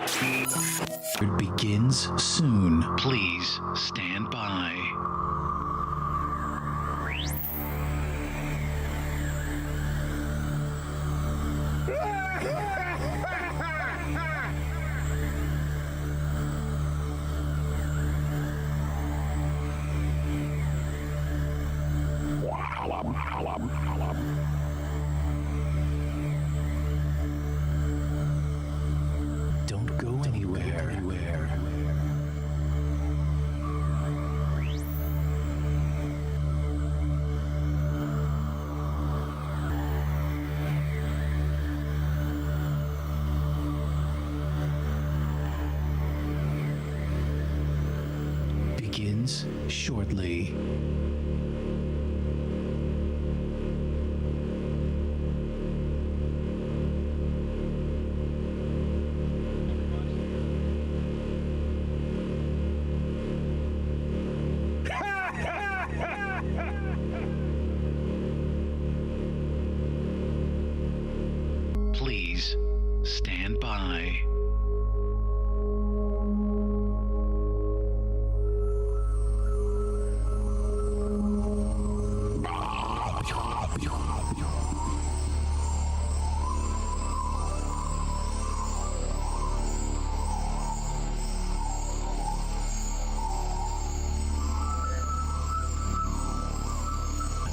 It begins soon. Please stand by. Don't go anywhere. Begins shortly. Please stand by.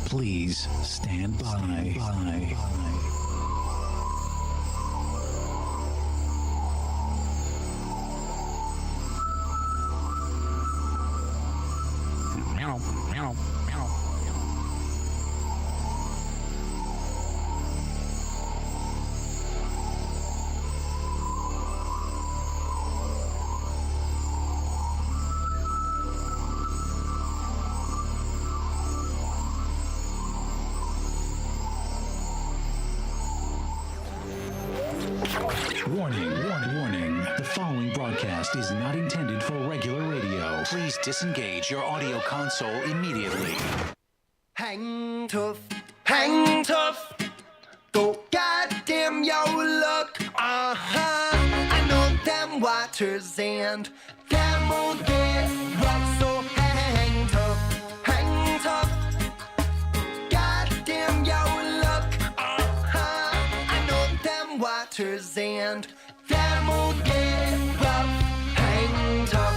Please stand by. Warning. The following broadcast is not intended for regular radio. Please disengage your audio console immediately. Hang tough. Go goddamn your luck. I know them waters and them won't get rough. So hang tough. Goddamn your luck. I know them waters and them won't get rough. Hang tough.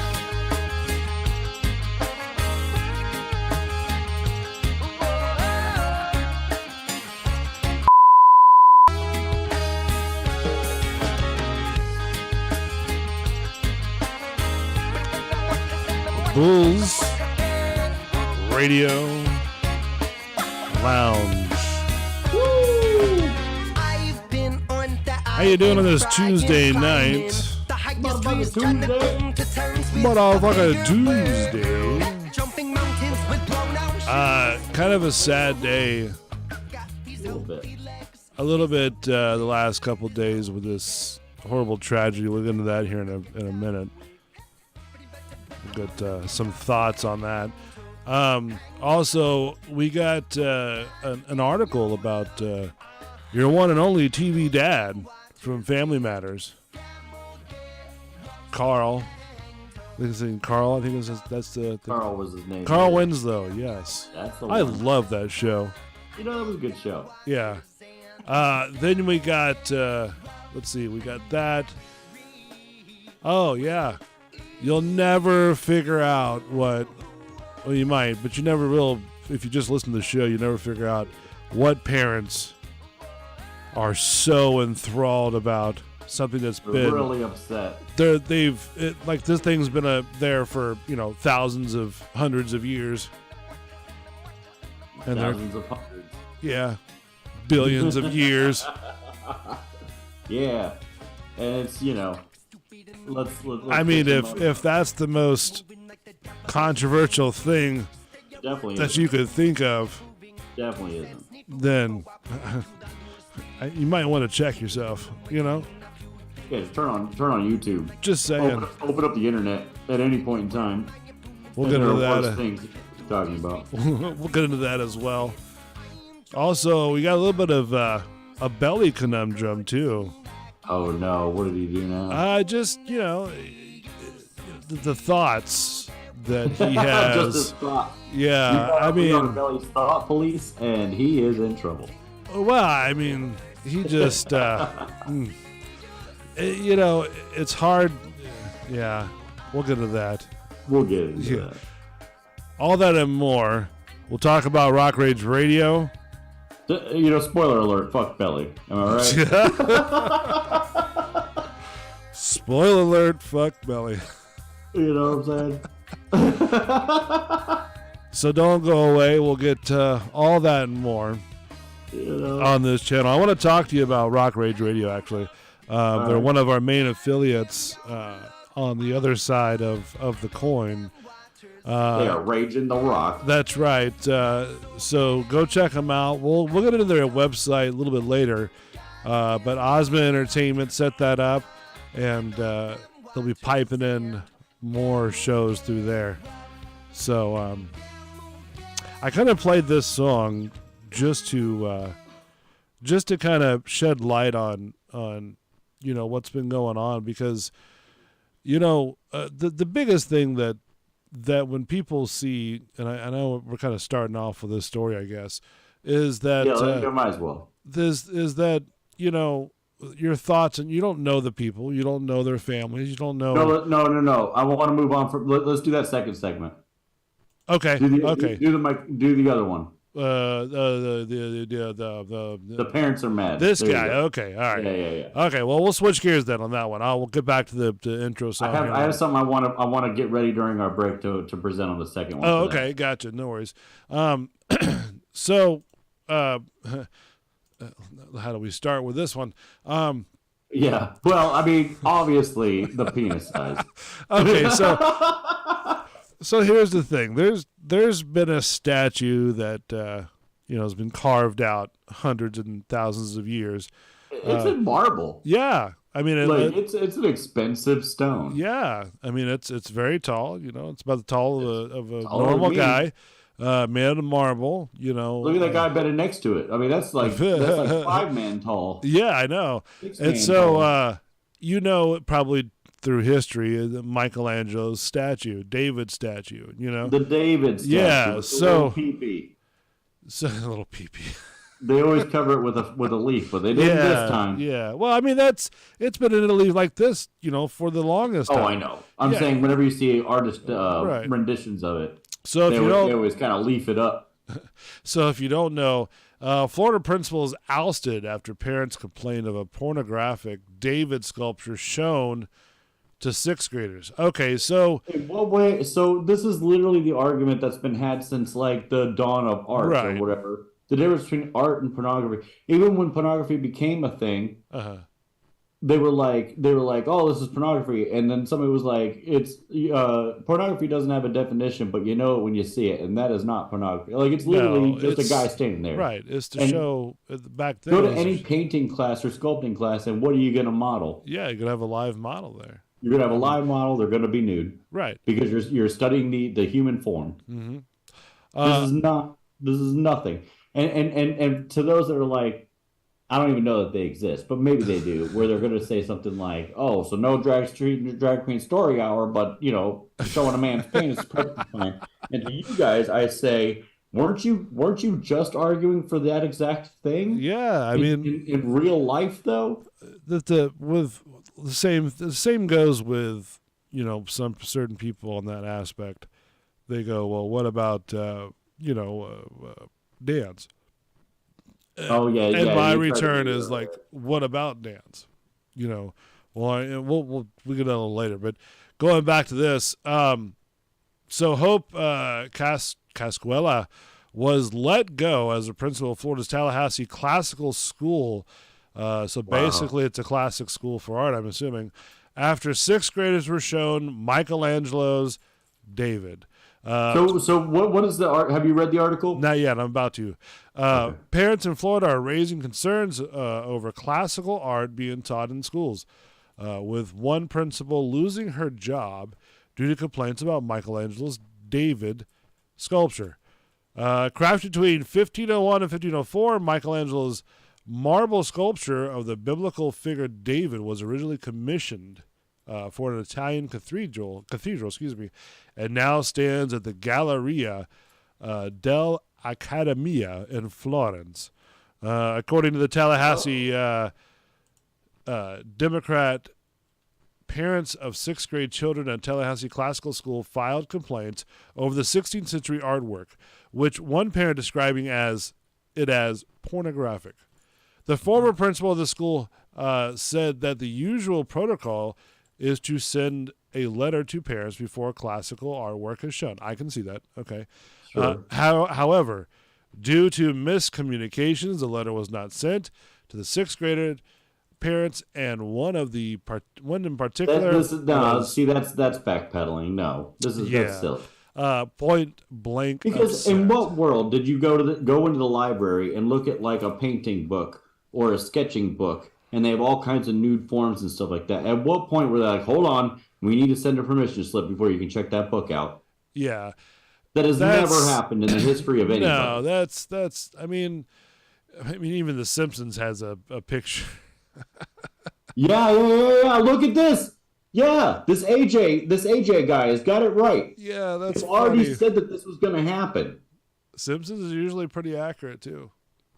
Bulls Radio Lounge. How you doing on this Tuesday night? Motherfucker Tuesday. Kind of a sad day. A little bit the last couple days with this horrible tragedy. We'll get into that here in a minute. Got some thoughts on that. Also, we got an article about your one and only TV dad from Family Matters, Carl. I think Carl was his name. Carl Winslow. Yes, that's the I one. love that show. You know, that was a good show. Yeah. Then we got. Let's see. We got that. Oh yeah. You'll never figure out what, well, you might, but you never will. If you just listen to the show, you never figure out what parents are so enthralled about something that's They're been really upset. Like this thing's been there for thousands of hundreds of years, and Thousands of hundreds. yeah, billions of years. Yeah, and it's let's I mean, if that's the most controversial thing definitely that you could think of, definitely isn't. then you might want to check yourself. Yeah, just turn on YouTube. Just saying. Open up the internet at any point in time. We'll get into that. Worse things you're talking about. We'll get into that as well. Also, we got a little bit of a belly conundrum too. Oh no, what did he do now? Just the thoughts that he Just has. his thought. Yeah, I mean, Belly's thought police, and he is in trouble. well, I mean, he just, it's hard. Yeah, we'll get to that. We'll get into Yeah. that. All that and more. We'll talk about Rock Rage Radio. Spoiler alert, fuck Belly. Am I right? Spoiler alert, fuck Belly. You know what I'm saying? So don't go away. We'll get all that and more on this channel. I want to talk to you about Rock Rage Radio, actually. They're one of our main affiliates on the other side of the coin. They are raging the rock. That's right. So go check them out. We'll get into their website a little bit later. But Ozma Entertainment set that up, and they'll be piping in more shows through there. So I kind of played this song just to kind of shed light on what's been going on, because the biggest thing that when people see, and I know we're kind of starting off with this story, I guess, is that Might as well. is that your thoughts, and you don't know the people, you don't know their families, you don't know. No. I want to move on from. Let's do that second segment. Okay. Do the other one. The parents are mad. This There you guy. go. Okay. All right. Yeah. Okay. Well, we'll switch gears then on that one. We'll get back to the intro song. I have something I want to get ready during our break to present on the second one. Oh, okay. Gotcha. No worries. So, how do we start with this one? Yeah. Well, I mean, obviously the penis size. Okay. So here's the thing. There's been a statue that has been carved out hundreds and thousands of years. It's in marble. Yeah. I mean, it's an expensive stone. Yeah, I mean it's very tall. It's about the tall of a taller normal than me. guy, made out of marble. Look at that guy bedded next to it. I mean, that's like 5-man tall. Yeah, I know. 6-man And so tall. probably through history, Michelangelo's statue, David's statue. The David statue. Yeah, with the so little pee-pee. So a little pee-pee. They always cover it with a leaf, but they didn't this time. Yeah. Well, I mean, it's been in a leaf like this, for the longest time. Oh, I know. I'm saying whenever you see artist Right. renditions of it, So if they you always kind of leaf it up. So if you don't know, Florida principal is ousted after parents complained of a pornographic David sculpture shown to sixth graders. Okay, so In what way? So this is literally the argument that's been had since like the dawn of art Right. or whatever. The difference between art and pornography. Even when pornography became a thing, they were like, oh, this is pornography, and then somebody was like, it's pornography doesn't have a definition, but you know it when you see it, and that is not pornography. Like it's literally just a guy standing there. Right. It's to And show back then. Go to any painting class or sculpting class, and what are you going to model? Yeah, you're gonna have a live model there. You're going to have a live model. They're going to be nude Right. because you're studying the human form. Mm-hmm. This is nothing. And to those that are like, I don't even know that they exist, but maybe they do, where they're going to say something like, oh, so no drag queen story hour, but, showing a man's penis is perfectly fine. And to you guys, I say, weren't you just arguing for that exact thing? Yeah, I mean, in real life, though? The same goes with, some certain people on that aspect. They go, well, what about, dance? Oh yeah, and my you tried to return do is that. like, what about dance? Well, we'll get a little later, but going back to this, so Hope Casquela was let go as a principal of Florida's Tallahassee Classical School. So basically, it's a classic school for art, I'm assuming. After sixth graders were shown Michelangelo's David. So what is the art? Have you read the article? Not yet. I'm about to. Okay. Parents in Florida are raising concerns over classical art being taught in schools, with one principal losing her job due to complaints about Michelangelo's David sculpture. Crafted between 1501 and 1504, Michelangelo's marble sculpture of the biblical figure David was originally commissioned for an Italian cathedral, and now stands at the Galleria dell'Accademia in Florence. According to the Tallahassee Democrat, parents of 6th grade children at Tallahassee Classical School filed complaints over the 16th century artwork, which one parent describing as pornographic. The former principal of the school said that the usual protocol is to send a letter to parents before classical artwork is shown. I can see that. Okay. Sure. However, due to miscommunications, the letter was not sent to the 6th grader parents, and one in particular. See, that's backpedaling. No, that's silly. Point blank. Because in what world did you go into the library and look at like a painting book or a sketching book, and they have all kinds of nude forms and stuff like that? At what point were they like, hold on, we need to send a permission slip before you can check that book out? Yeah. That's never happened in the history of anybody. No, that's. I mean, even The Simpsons has a picture. Yeah. Look at this. Yeah, this AJ guy has got it right. Yeah, that's. They've already said that this was going to happen. Simpsons is usually pretty accurate too.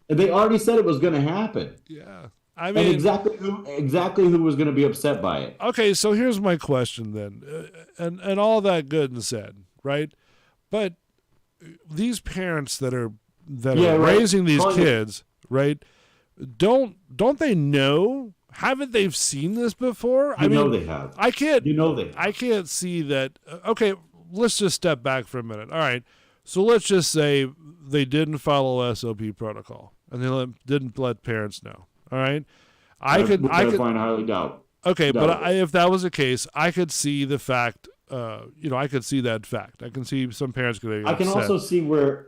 And they already said it was going to happen. Yeah, I mean, and exactly who was going to be upset by it. Okay, so here's my question then, and all that good and said, right? But these parents that are raising these kids, right? Don't they know? Haven't they seen this before? I mean, they have. I can't. They have. I can't see that. Okay, let's just step back for a minute. All right, so let's just say they didn't follow SOP protocol and they didn't let parents know. All right, I could find highly doubt. Okay, but if that was the case, I could see the fact. I could see that fact. I can see some parents getting upset. I can also see where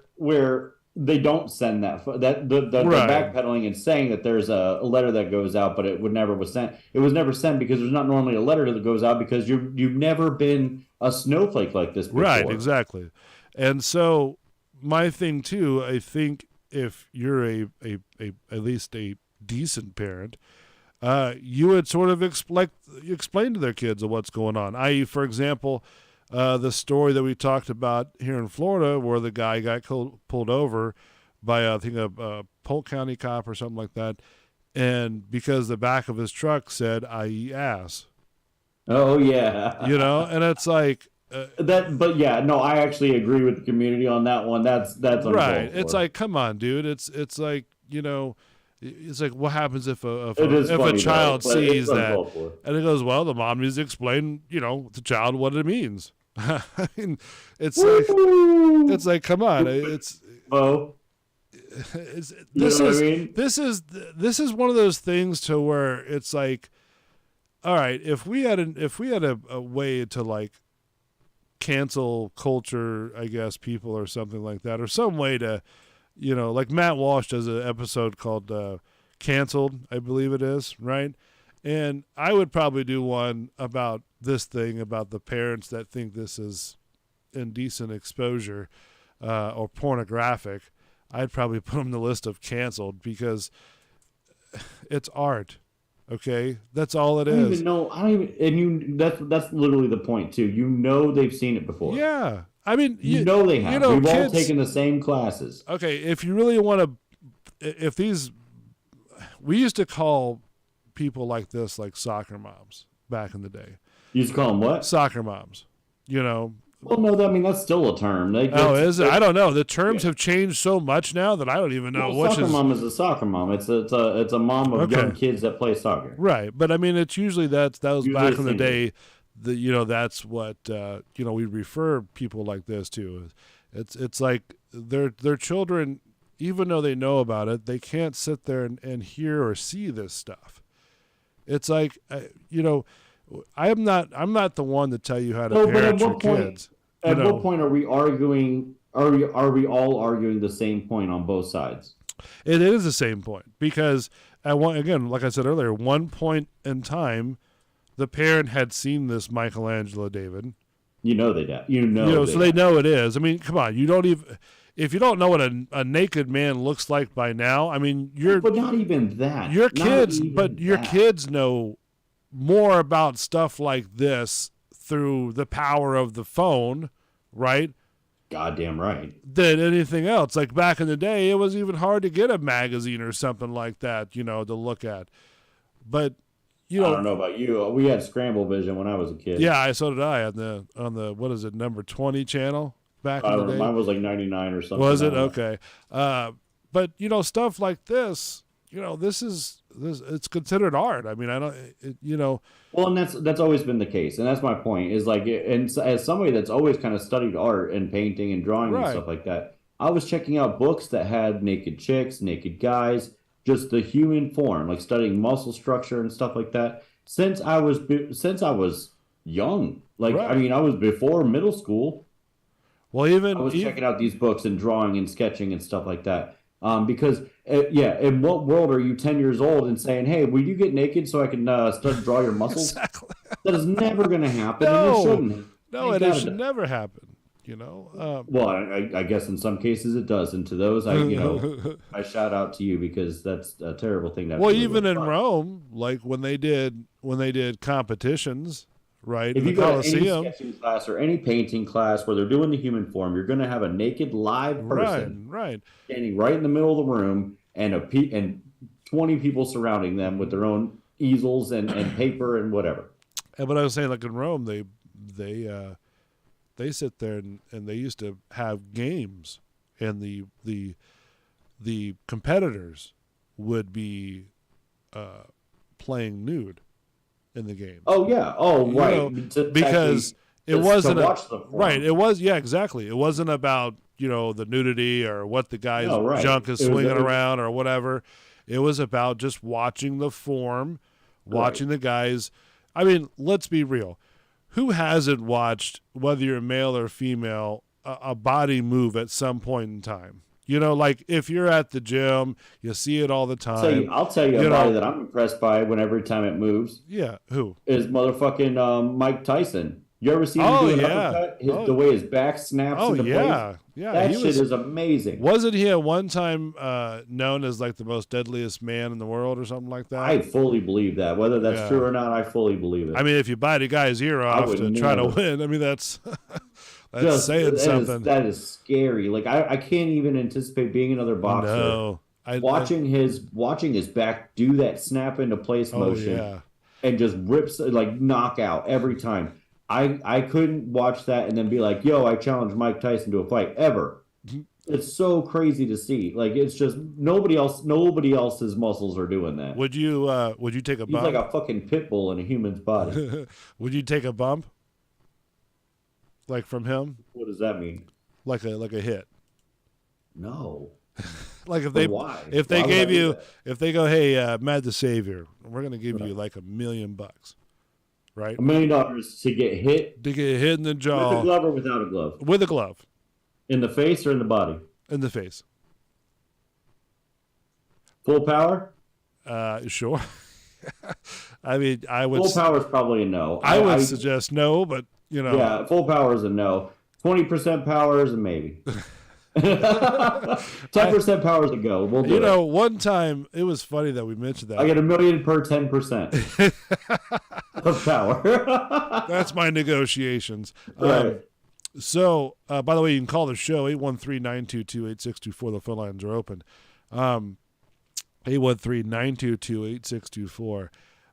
they don't send the backpedaling and saying that there's a letter that goes out, but it never was sent. It was never sent because there's not normally a letter that goes out because you've never been a snowflake like this before. Right, exactly. And so my thing too, I think if you're at least a decent parent, you would sort of explain to their kids what's going on. I.e., for example, the story that we talked about here in Florida where the guy got pulled over by, I think, a Polk County cop or something like that, and because the back of his truck said, i.e. ass. Oh, yeah. And it's like... I actually agree with the community on that one. That's right. It's like, come on, dude. It's like, it's like, what happens if a child sees that? And it goes, well, the mom needs to explain, to the child what it means. I mean, it's like, come on. This is one of those things to where it's like, all right, if we had a way to like cancel culture, I guess, people or something like that, or some way to, like Matt Walsh does an episode called Canceled, I believe it is, right? And I would probably do one about this thing, about the parents that think this is indecent exposure or pornographic. I'd probably put them on the list of canceled because it's art. Okay, that's all it is. That's literally the point too. They've seen it before. Yeah. I mean, they have. We've all taken the same classes. Okay, if you really want to, we used to call people like this like soccer moms back in the day. You used to call them what? Soccer moms. Well, no, that's still a term. Is it? I don't know. The terms have changed so much now that I don't even know which soccer mom is a soccer mom. It's a mom of young kids that play soccer. Right, but I mean, it's usually that was back in the day. That's what we refer people like this to. It's like their children, even though they know about it, they can't sit there and hear or see this stuff. It's like I'm not the one to tell you how to parent your kids. At what point are we arguing? Are we all arguing the same point on both sides? It is the same point because like I said earlier, one point in time, the parent had seen this Michelangelo, David. They do. So they know it is. I mean, come on, you don't even. if you don't know what a naked man looks like by now, I mean, but not even that. your Not kids, even but your that. kids know more about stuff like this through the power of the phone, right? Goddamn right. Than anything else. Like back in the day, it was even hard to get a magazine or something like that, to look at. But I don't know about you. We had Scramble Vision when I was a kid. yeah, so did I on the what is it, number 20 channel back in the day. Mine was like 99 or something. Was it? I don't know. Okay. But stuff like this, this it's considered art. I mean, I don't. Well, and that's always been the case, and that's my point. Is like, and as somebody that's always kind of studied art and painting and drawing and Right. stuff like that, I was checking out books that had naked chicks, naked guys, just the human form, like studying muscle structure and stuff like that. Since I was young, like Right. I mean, I was before middle school. Well, even I was checking out these books and drawing and sketching and stuff like that. Because in what world are you 10 years old and saying, "Hey, will you get naked so I can start to draw your muscles"? exactly. That is never going to happen, No. and it shouldn't. No, Thank it God should never happen. Well, I guess in some cases it does, and to those, I shout out to you because that's a terrible thing. To have Well, to live even with. in Rome, like when they did competitions, right, If in you the go to any Colosseum, sketching class or any painting class where they're doing the human form, you're going to have a naked live person right. standing right in the middle of the room, and and 20 people surrounding them with their own easels and paper and whatever. And but I was saying, like in Rome, they sit there and they used to have games, and the competitors would be playing nude in the game. Oh yeah. Oh You right. know, because it wasn't to watch the form. right. It was exactly. It wasn't about the nudity or what the guy's No, right. junk is It was- swinging around or whatever. It was about just watching the form, watching the guys. I mean, let's be real. Who hasn't watched, whether you're male or female, a body move at some point in time? Like if you're at the gym, you see it all the time. I'll tell you a body that I'm impressed by every time it moves Yeah, who? is motherfucking Mike Tyson. You ever see him Oh, do an yeah. uppercut? The way his back snaps Oh, into yeah. place? Yeah, That he shit was- is amazing. Wasn't he at one time known as like the most deadliest man in the world or something like that? I fully believe that. Whether that's Yeah. true or not, I fully believe it. I mean, if you bite a guy's ear off would to try to never. win, I mean, that's saying something. That is scary. Like I can't even anticipate being another boxer. No. Watching his back do that snap into place motion yeah. and just rips like knockout every time. I couldn't watch that and then be like, yo, I challenge Mike Tyson to a fight ever. It's so crazy to see. Like it's just nobody else's muscles are doing that. Would you take a He's bump? like a fucking pit bull in a human's body. Would you take a bump? Like from him? What does that mean? Like a hit. No. Like if But they why? if they Why would I gave do you that? if they go, hey, Mad the Savior, we're gonna give you like $1 million, right? $1 million to get hit To get hit in the with a jaw glove or without a glove? with a glove In the face or in the body? in the face. Full power? Sure. I mean, I would Full power is probably a no. I would suggest no, but Yeah, full power is a no. 20% power is a maybe. 10% power is a go. We'll do it. one time it was funny that we mentioned that. I get $1 million per 10% of power. That's my negotiations. Right. So, by the way, you can call the show 813-922-8624. The phone lines are open. 813-922-8624.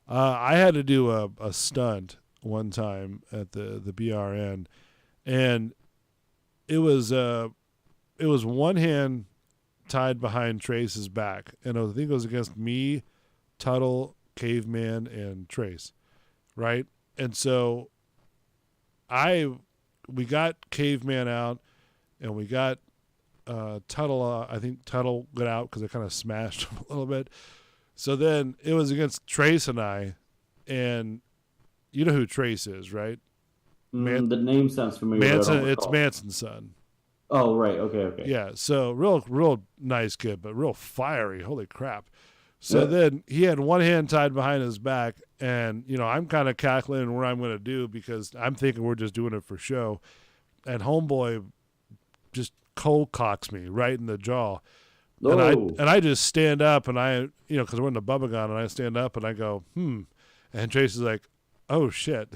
I had to do a stunt one time at the BRN, and it was one hand tied behind Trace's back, and I think it was against me, Tuttle, Caveman, and Trace, right? And so we got Caveman out, and we got Tuttle. I think Tuttle got out because I kind of smashed him a little bit. So then it was against Trace and I, and you know who Trace is, right? The name sounds familiar. but I don't Manson. It's recall. Manson's son. Oh, right. Okay. Yeah. So real nice kid, but real fiery. Holy crap. So Yeah. then he had one hand tied behind his back, and I'm kind of calculating what I'm going to do because I'm thinking we're just doing it for show. And homeboy just cold cocks me right in the jaw. Oh. And I just stand up and I, because we're in the Bubba Gun, and I stand up and I go, and Tracy's like, oh shit,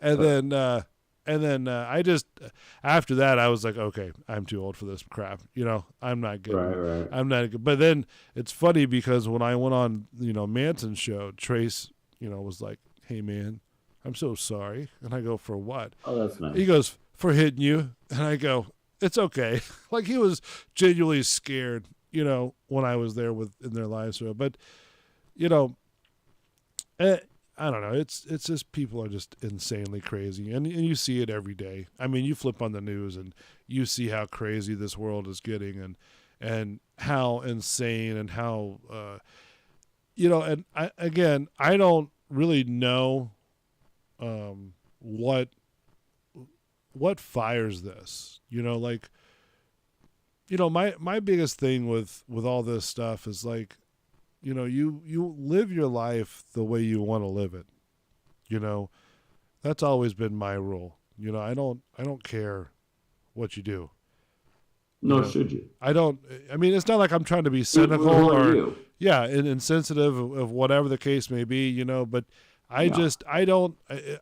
and then I just, after that I was like, okay, I'm too old for this crap. I'm not good. Right. I'm not good. But then it's funny because when I went on, Manson's show, Trace, was like, hey man, I'm so sorry. And I go, for what? Oh, that's nice. He goes, for hitting you. And I go, it's okay. Like he was genuinely scared, when I was there in their live show. But, I don't know. It's just people are just insanely crazy. And you see it every day. I mean, you flip on the news and you see how crazy this world is getting and how insane and how, and I don't really know what fires this, my biggest thing with all this stuff is like, you live your life the way you want to live it. That's always been my rule. I don't care what you do. Nor should you. I mean, it's not like I'm trying to be cynical or insensitive of whatever the case may be, but I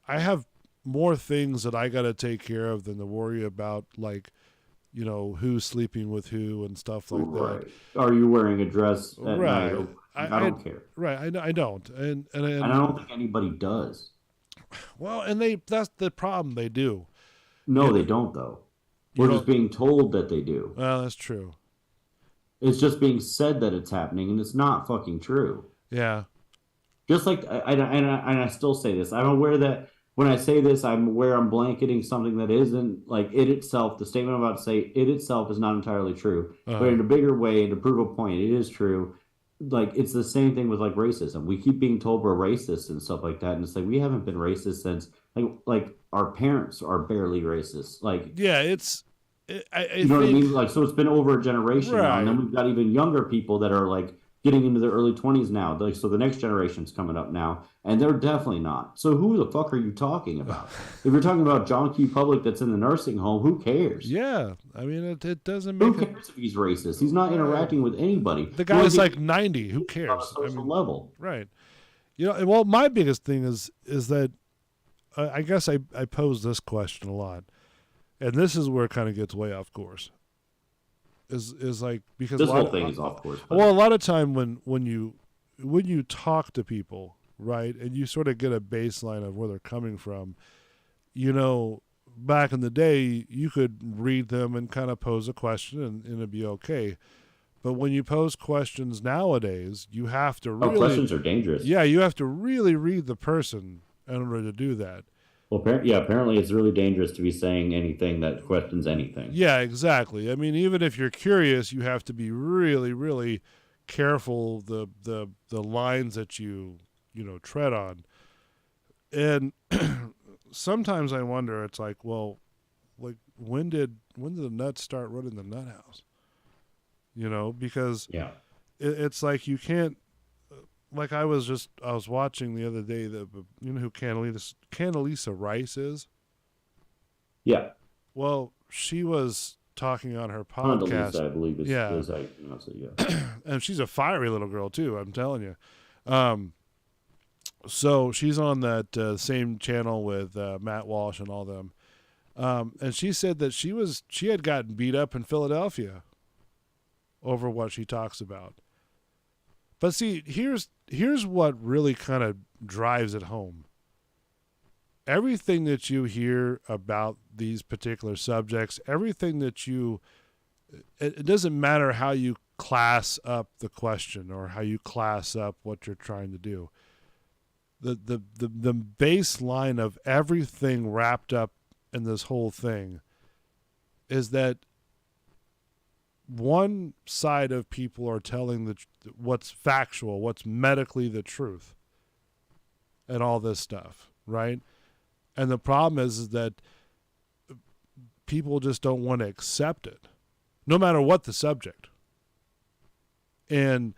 have more things that I got to take care of than to worry about, like, who's sleeping with who and stuff like that. Are you wearing a dress at right. night? I don't care. Right. I don't. And I don't think anybody does. Well, and that's the problem. They do. No, they don't, though. We're just being told that they do. Well, that's true. It's just being said that it's happening, and it's not fucking true. Yeah. Just like, and I still say this. I'm aware that when I say this, I'm aware I'm blanketing something that isn't, like, it itself, the statement I'm about to say, it itself is not entirely true. But in a bigger way, and to prove a point, it is true. Like, it's the same thing with, like, racism. We keep being told we're racist and stuff like that, and it's like, we haven't been racist since, like our parents are barely racist. Like, yeah, I you know what I mean? Like, so it's been over a generation now, right. and then we've got even younger people that are, like, getting into their early 20s now. Like, so the next generation's coming up now, and they're definitely not. So who the fuck are you talking about? If you're talking about John Q. Public that's in the nursing home, who cares? Yeah, I mean, it doesn't make. Who cares if he's racist? He's not interacting with anybody. The guy's like 90. Who cares? On a social level, right? Well, my biggest thing is that I guess I pose this question a lot, and this is where it kind of gets way off course. Is like, because this whole thing is off course. Well, a lot of time when you talk to people, right, and you sort of get a baseline of where they're coming from, back in the day you could read them and kind of pose a question and it'd be okay. But when you pose questions nowadays, you have to really. Questions are dangerous. Yeah, you have to really read the person in order to do that. Well, apparently it's really dangerous to be saying anything that questions anything. Yeah, exactly. I mean, even if you're curious, you have to be really, really careful the lines that you tread on. And sometimes I wonder, it's like, well, like when did the nuts start running the nut house? Because it's like you can't. Like I was watching the other day who Candelisa Rice is? Yeah. Well, she was talking on her podcast. Condoleezza, I believe is how you pronounce it, yeah. And she's a fiery little girl too, I'm telling you. So she's on that same channel with Matt Walsh and all them. And she said that she had gotten beat up in Philadelphia over what she talks about. But see, here's what really kind of drives it home. Everything that you hear about these particular subjects, everything that it doesn't matter how you class up the question or how you class up what you're trying to do. The baseline of everything wrapped up in this whole thing is that one side of people are telling what's factual, what's medically the truth, and all this stuff, right? And the problem is that people just don't want to accept it, no matter what the subject. And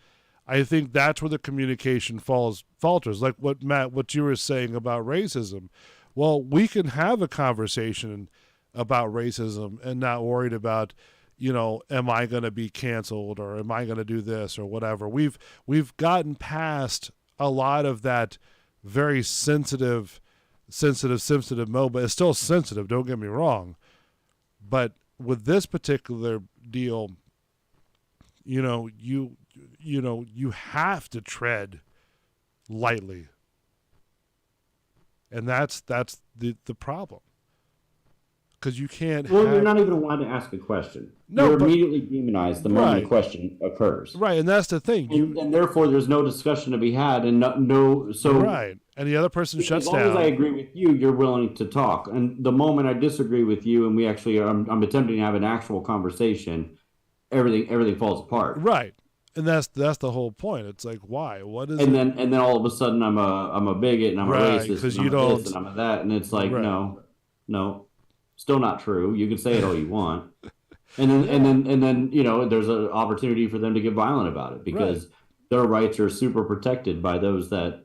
I think that's where the communication falters. Like what you were saying about racism. Well, we can have a conversation about racism and not worried about, am I going to be canceled or am I going to do this or whatever. We've gotten past a lot of that very sensitive moment. But it's still sensitive, don't get me wrong. But with this particular deal, you have to tread lightly. And that's the problem. Because you can't. Well, you're not even allowed to ask a question. No, you're but, immediately demonized the moment right. a question occurs. Right, and that's the thing. And therefore, there's no discussion to be had, and so right. And the other person shuts down. As long as I agree with you, you're willing to talk. And the moment I disagree with you, and we actually, I'm attempting to have an actual conversation, everything falls apart. Right, and that's the whole point. It's like, why? What is? And then all of a sudden, I'm a bigot and I'm a racist and I'm a this and I'm a that, and it's like, no. Still not true. You can say it all you want, and then there's an opportunity for them to get violent about it because their rights are super protected by those that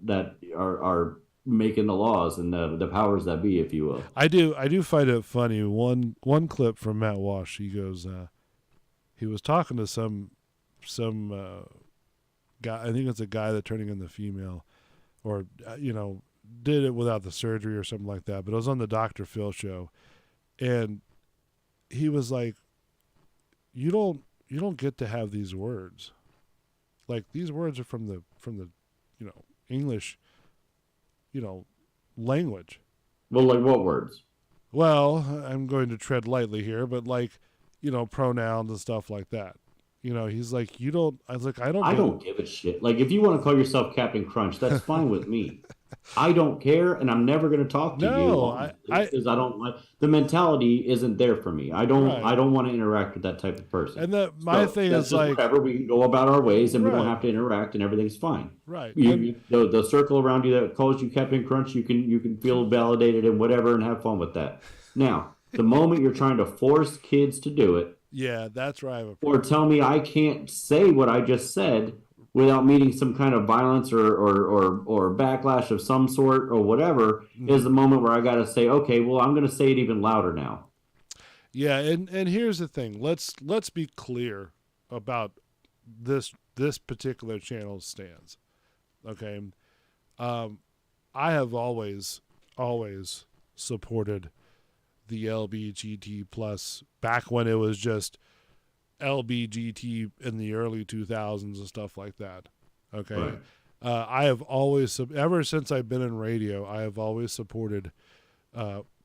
are making the laws and the powers that be, if you will. I do find it funny. One clip from Matt Walsh. He goes, he was talking to some guy. I think it's a guy that turning in the female, or did it without the surgery or something like that. But it was on the Dr. Phil show. And he was like, you don't get to have these words. Like, these words are from the English, language. Well, like what words? Well, I'm going to tread lightly here, but pronouns and stuff like that. He's like, you don't. I was like, I don't give a shit. Like, if you want to call yourself Captain Crunch, that's fine with me. I don't care, and I'm never going to talk to you because I don't like the mentality. Isn't there for me? I don't want to interact with that type of person. And my thing is like, whatever, we can go about our ways, and we don't have to interact, and everything's fine. Right. The circle around you that calls you Captain Crunch, you can feel validated and whatever, and have fun with that. Now, the moment you're trying to force kids to do it, yeah, that's right. Or tell me I can't say what I just said without meeting some kind of violence or backlash of some sort or whatever, is the moment where I got to say, okay, well, I'm going to say it even louder now. Yeah, and here's the thing. Let's be clear about this particular channel's stance. Okay, I have always supported the LBGT plus back when it was just LBGT in the early 2000s and stuff like that. Okay. Right. I have always, ever since I've been in radio, I have always supported,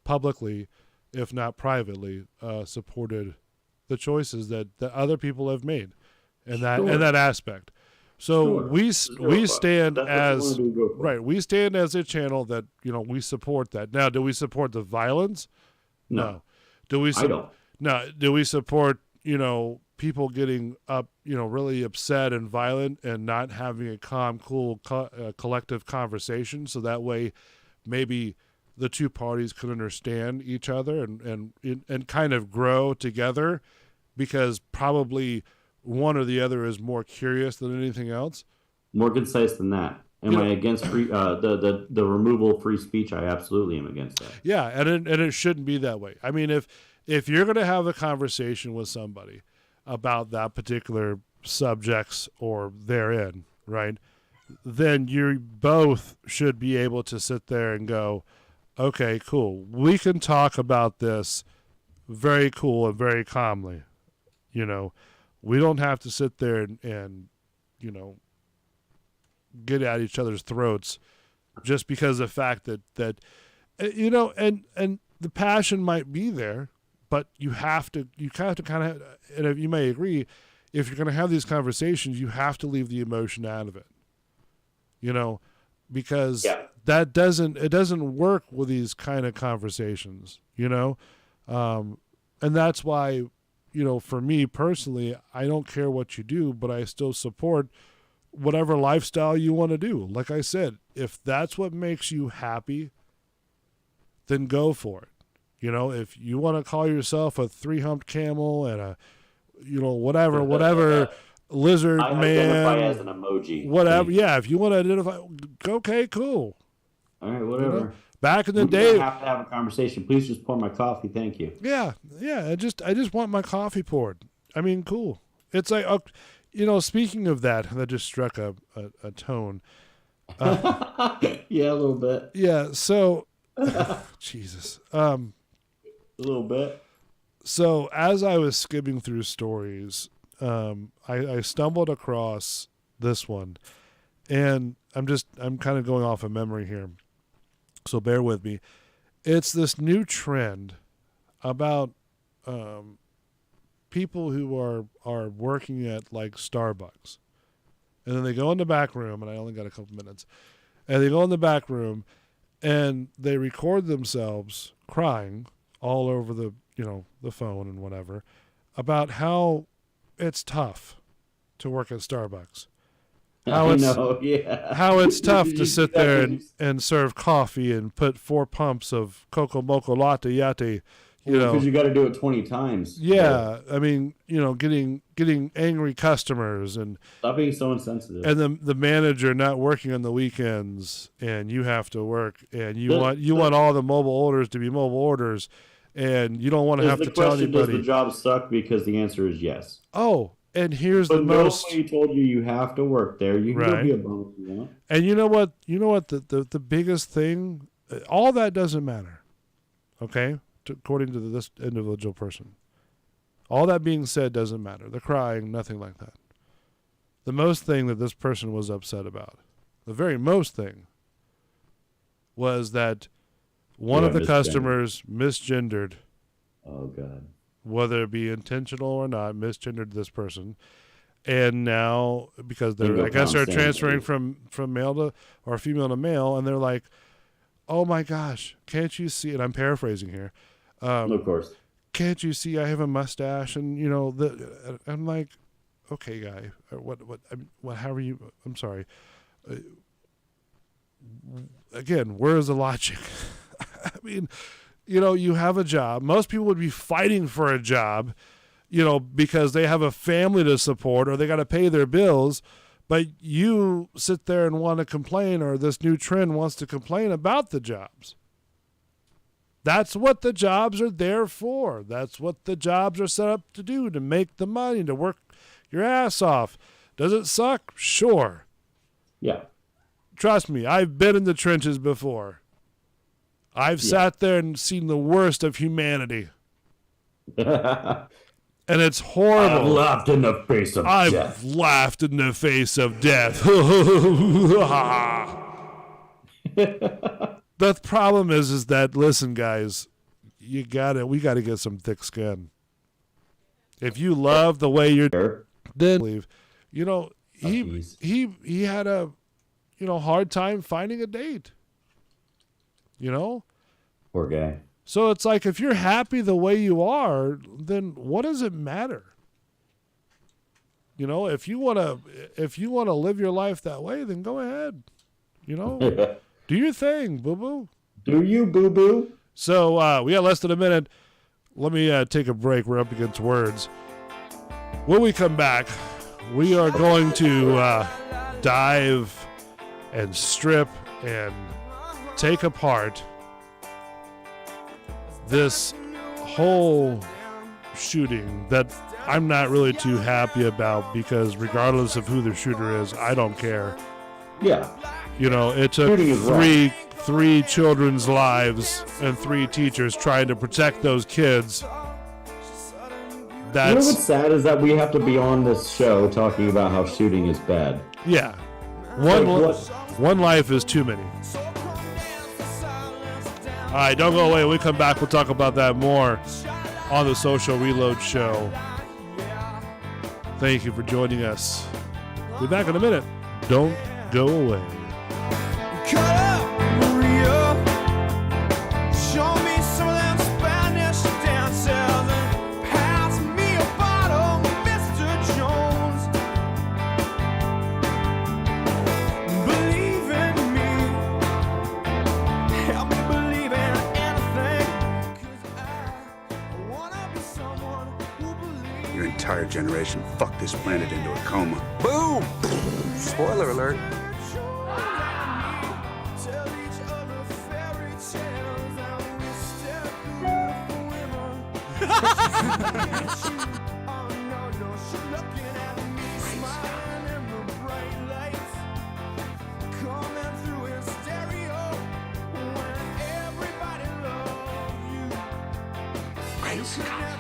publicly, if not privately, supported the choices that other people have made in that aspect. So we stand as right. We stand as a channel that we support that. Now, do we support the violence? No. Do we? I don't. No. Do we support people getting up, really upset and violent and not having a calm, cool, collective conversation, so that way maybe the two parties could understand each other and kind of grow together, because probably one or the other is more curious than anything else? More concise than that. Am I against free the removal of free speech? I absolutely am against that. Yeah, and it shouldn't be that way. I mean, if you're going to have a conversation with somebody about that particular subjects or therein, right, then you both should be able to sit there and go, okay, cool. We can talk about this very cool and very calmly. We don't have to sit there and get at each other's throats just because of the fact that and the passion might be there, but you have to kind of, and you may agree, if you're going to have these conversations, you have to leave the emotion out of it, because it doesn't work with these kind of conversations, and that's why, for me personally, I don't care what you do, but I still support whatever lifestyle you want to do. Like I said, if that's what makes you happy, then go for it. If you want to call yourself a 3-humped camel and a, whatever lizard I man. identify as an emoji. Whatever. Yeah. If you want to identify, okay, cool. All right, whatever. Back in the We day, don't have to have a conversation. Please just pour my coffee. Thank you. yeah. I just want my coffee poured. I mean, cool. It's like, speaking of that just struck a tone. Yeah, a little bit. Yeah. So, Jesus. A little bit. So as I was skimming through stories, I stumbled across this one, and I'm kind of going off of memory here, so bear with me. It's this new trend about people who are working at like Starbucks, and then they go in the back room, and I only got a couple minutes, and they go in the back room, and they record themselves crying all over the phone and whatever about how it's tough to work at Starbucks. How it's tough to sit there and serve coffee and put 4 pumps of Coco Moco Latte Yate, because you got to do it 20 times. Yeah, I mean, getting angry customers and stop being so insensitive. And the manager not working on the weekends, and you have to work, and you want all the mobile orders to be mobile orders, and you don't want to have to tell anybody. Does the job suck? Because the answer is yes. Oh, and here's the most. Nobody told you have to work there. You can go be a bum if you want. And you know what? The biggest thing, all that doesn't matter. Okay, according to this individual person, all that being said doesn't matter. The crying, nothing like that. The most thing that this person was upset about, the very most thing, was that one of the customers misgendered. Oh, God. Whether it be intentional or not, misgendered this person. And now, because they're transferring from male to, or female to male, and they're like, oh my gosh, can't you see, and I'm paraphrasing here. Of course. Can't you see I have a mustache? And, I'm like, okay, guy, how are you? I'm sorry. Again, where is the logic? I mean, you have a job. Most people would be fighting for a job, because they have a family to support or they got to pay their bills. But you sit there and want to complain, or this new trend wants to complain about the jobs. That's what the jobs are there for. That's what the jobs are set up to do, to make the money, to work your ass off. Does it suck? Sure. Yeah. Trust me, I've been in the trenches before. I've sat there and seen the worst of humanity. And it's horrible. I've laughed in the face of death. I've laughed in the face of death. The problem is that, listen, guys, we got to get some thick skin. If you love the way you're, then leave. He had a hard time finding a date. Poor guy. So it's like, if you're happy the way you are, then what does it matter? If you want to live your life that way, then go ahead. Do your thing, boo-boo. Do you, boo-boo? So we got less than a minute. Let me take a break. We're up against words. When we come back, we are going to dive and strip and take apart this whole shooting that I'm not really too happy about, because regardless of who the shooter is, I don't care. Yeah. It took three children's lives and 3 teachers trying to protect those kids. What's sad is that we have to be on this show talking about how shooting is bad. Yeah. One life is too many. All right, don't go away. When we come back, we'll talk about that more on the Social Reload Show. Thank you for joining us. Be back in a minute. Don't go away. Entire generation fucked this planet into a coma. Boom! Spoiler alert. Great Scott.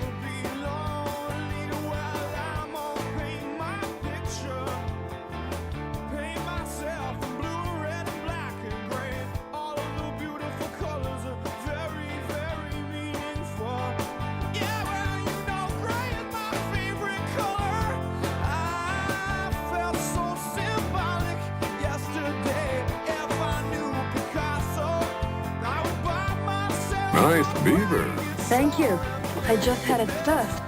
Nice beaver. Thank you. I just had it first.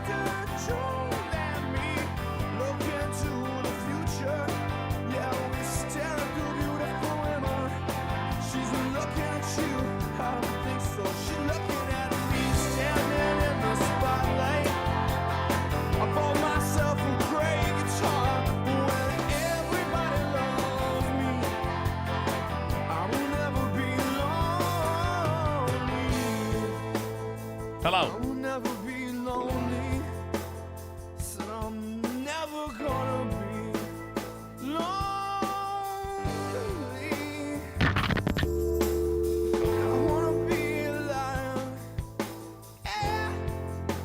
Hello. I'll never be lonely. Said I'm never gonna be lonely. I wanna be a lion. Yeah,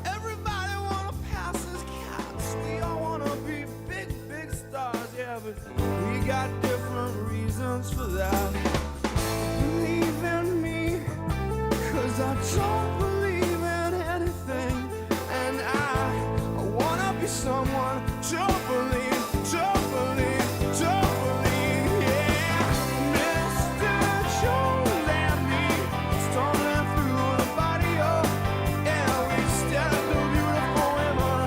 everybody wanna pass as cats. We all wanna be big, big stars. Yeah, but we got different reasons for that. Believe in me, 'cause I don't believe in anything. And I wanna be someone to believe, yeah. Mr. Joel and me, stumbling through the barrio. Yeah, we stare at the beautiful women.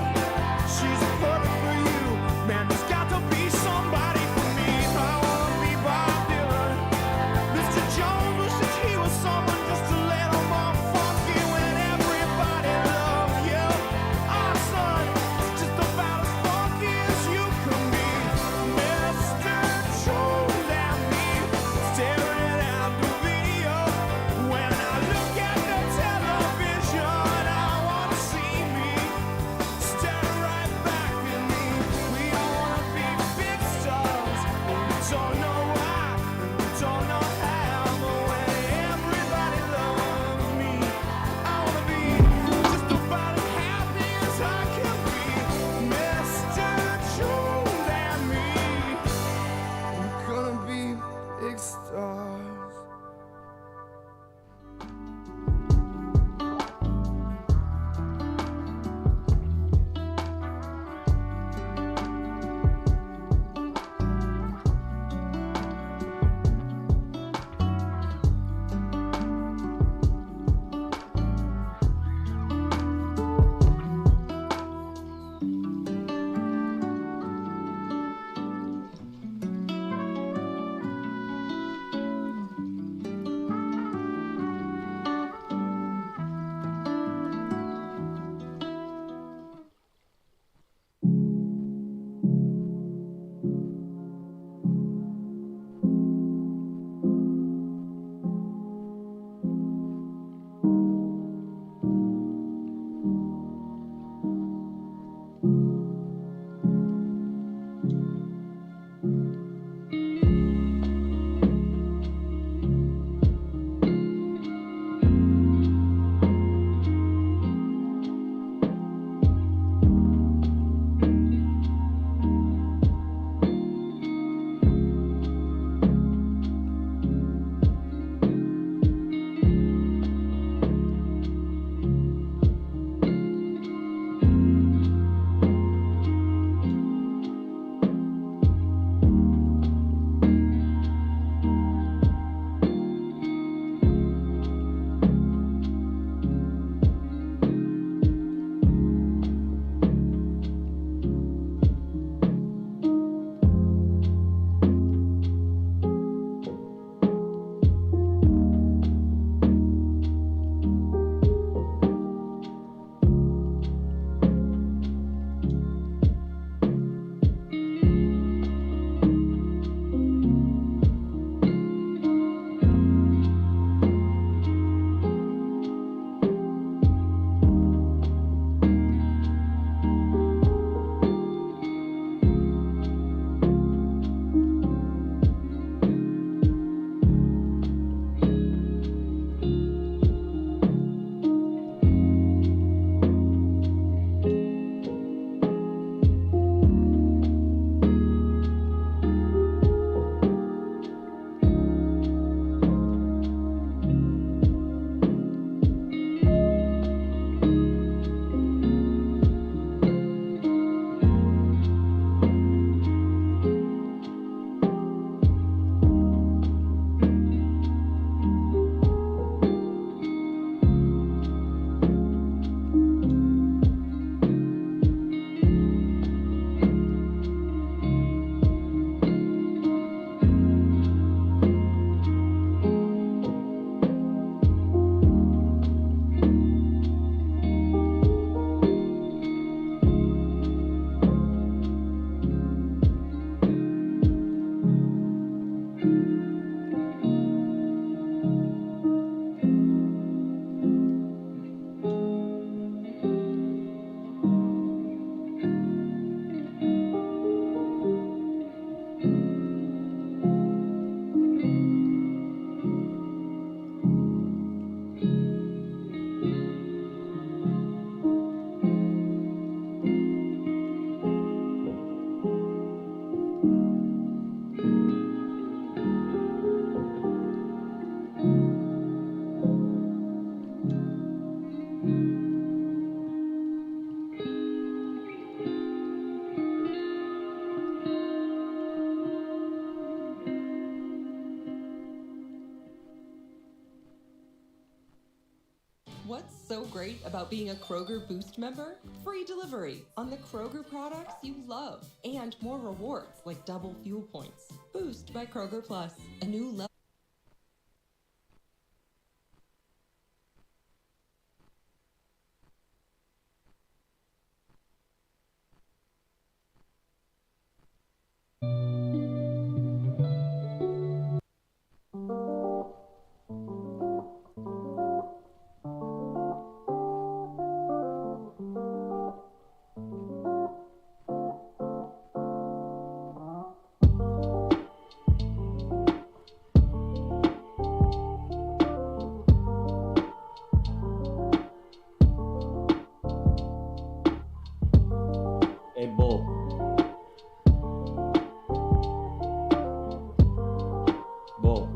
She's perfect for you. Man, there's got to be somebody for me. I wanna be Bob Dylan. Mr. Jones wishes he was someone just to let him off funky when everybody loves you. Our son is just about as funky as What's so great about being a Kroger Boost member? Free delivery on the Kroger products you love and more rewards like double fuel points. Boost by Kroger Plus, a new level. Hey, Bull. Bull.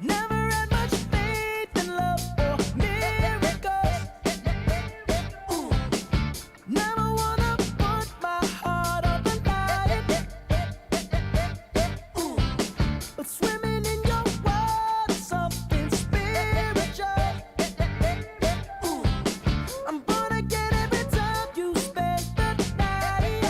Never had much faith in love or miracles. Never wanna put my heart on the line. But swimming in your world is something spiritual. I'm born again every time you spend the night.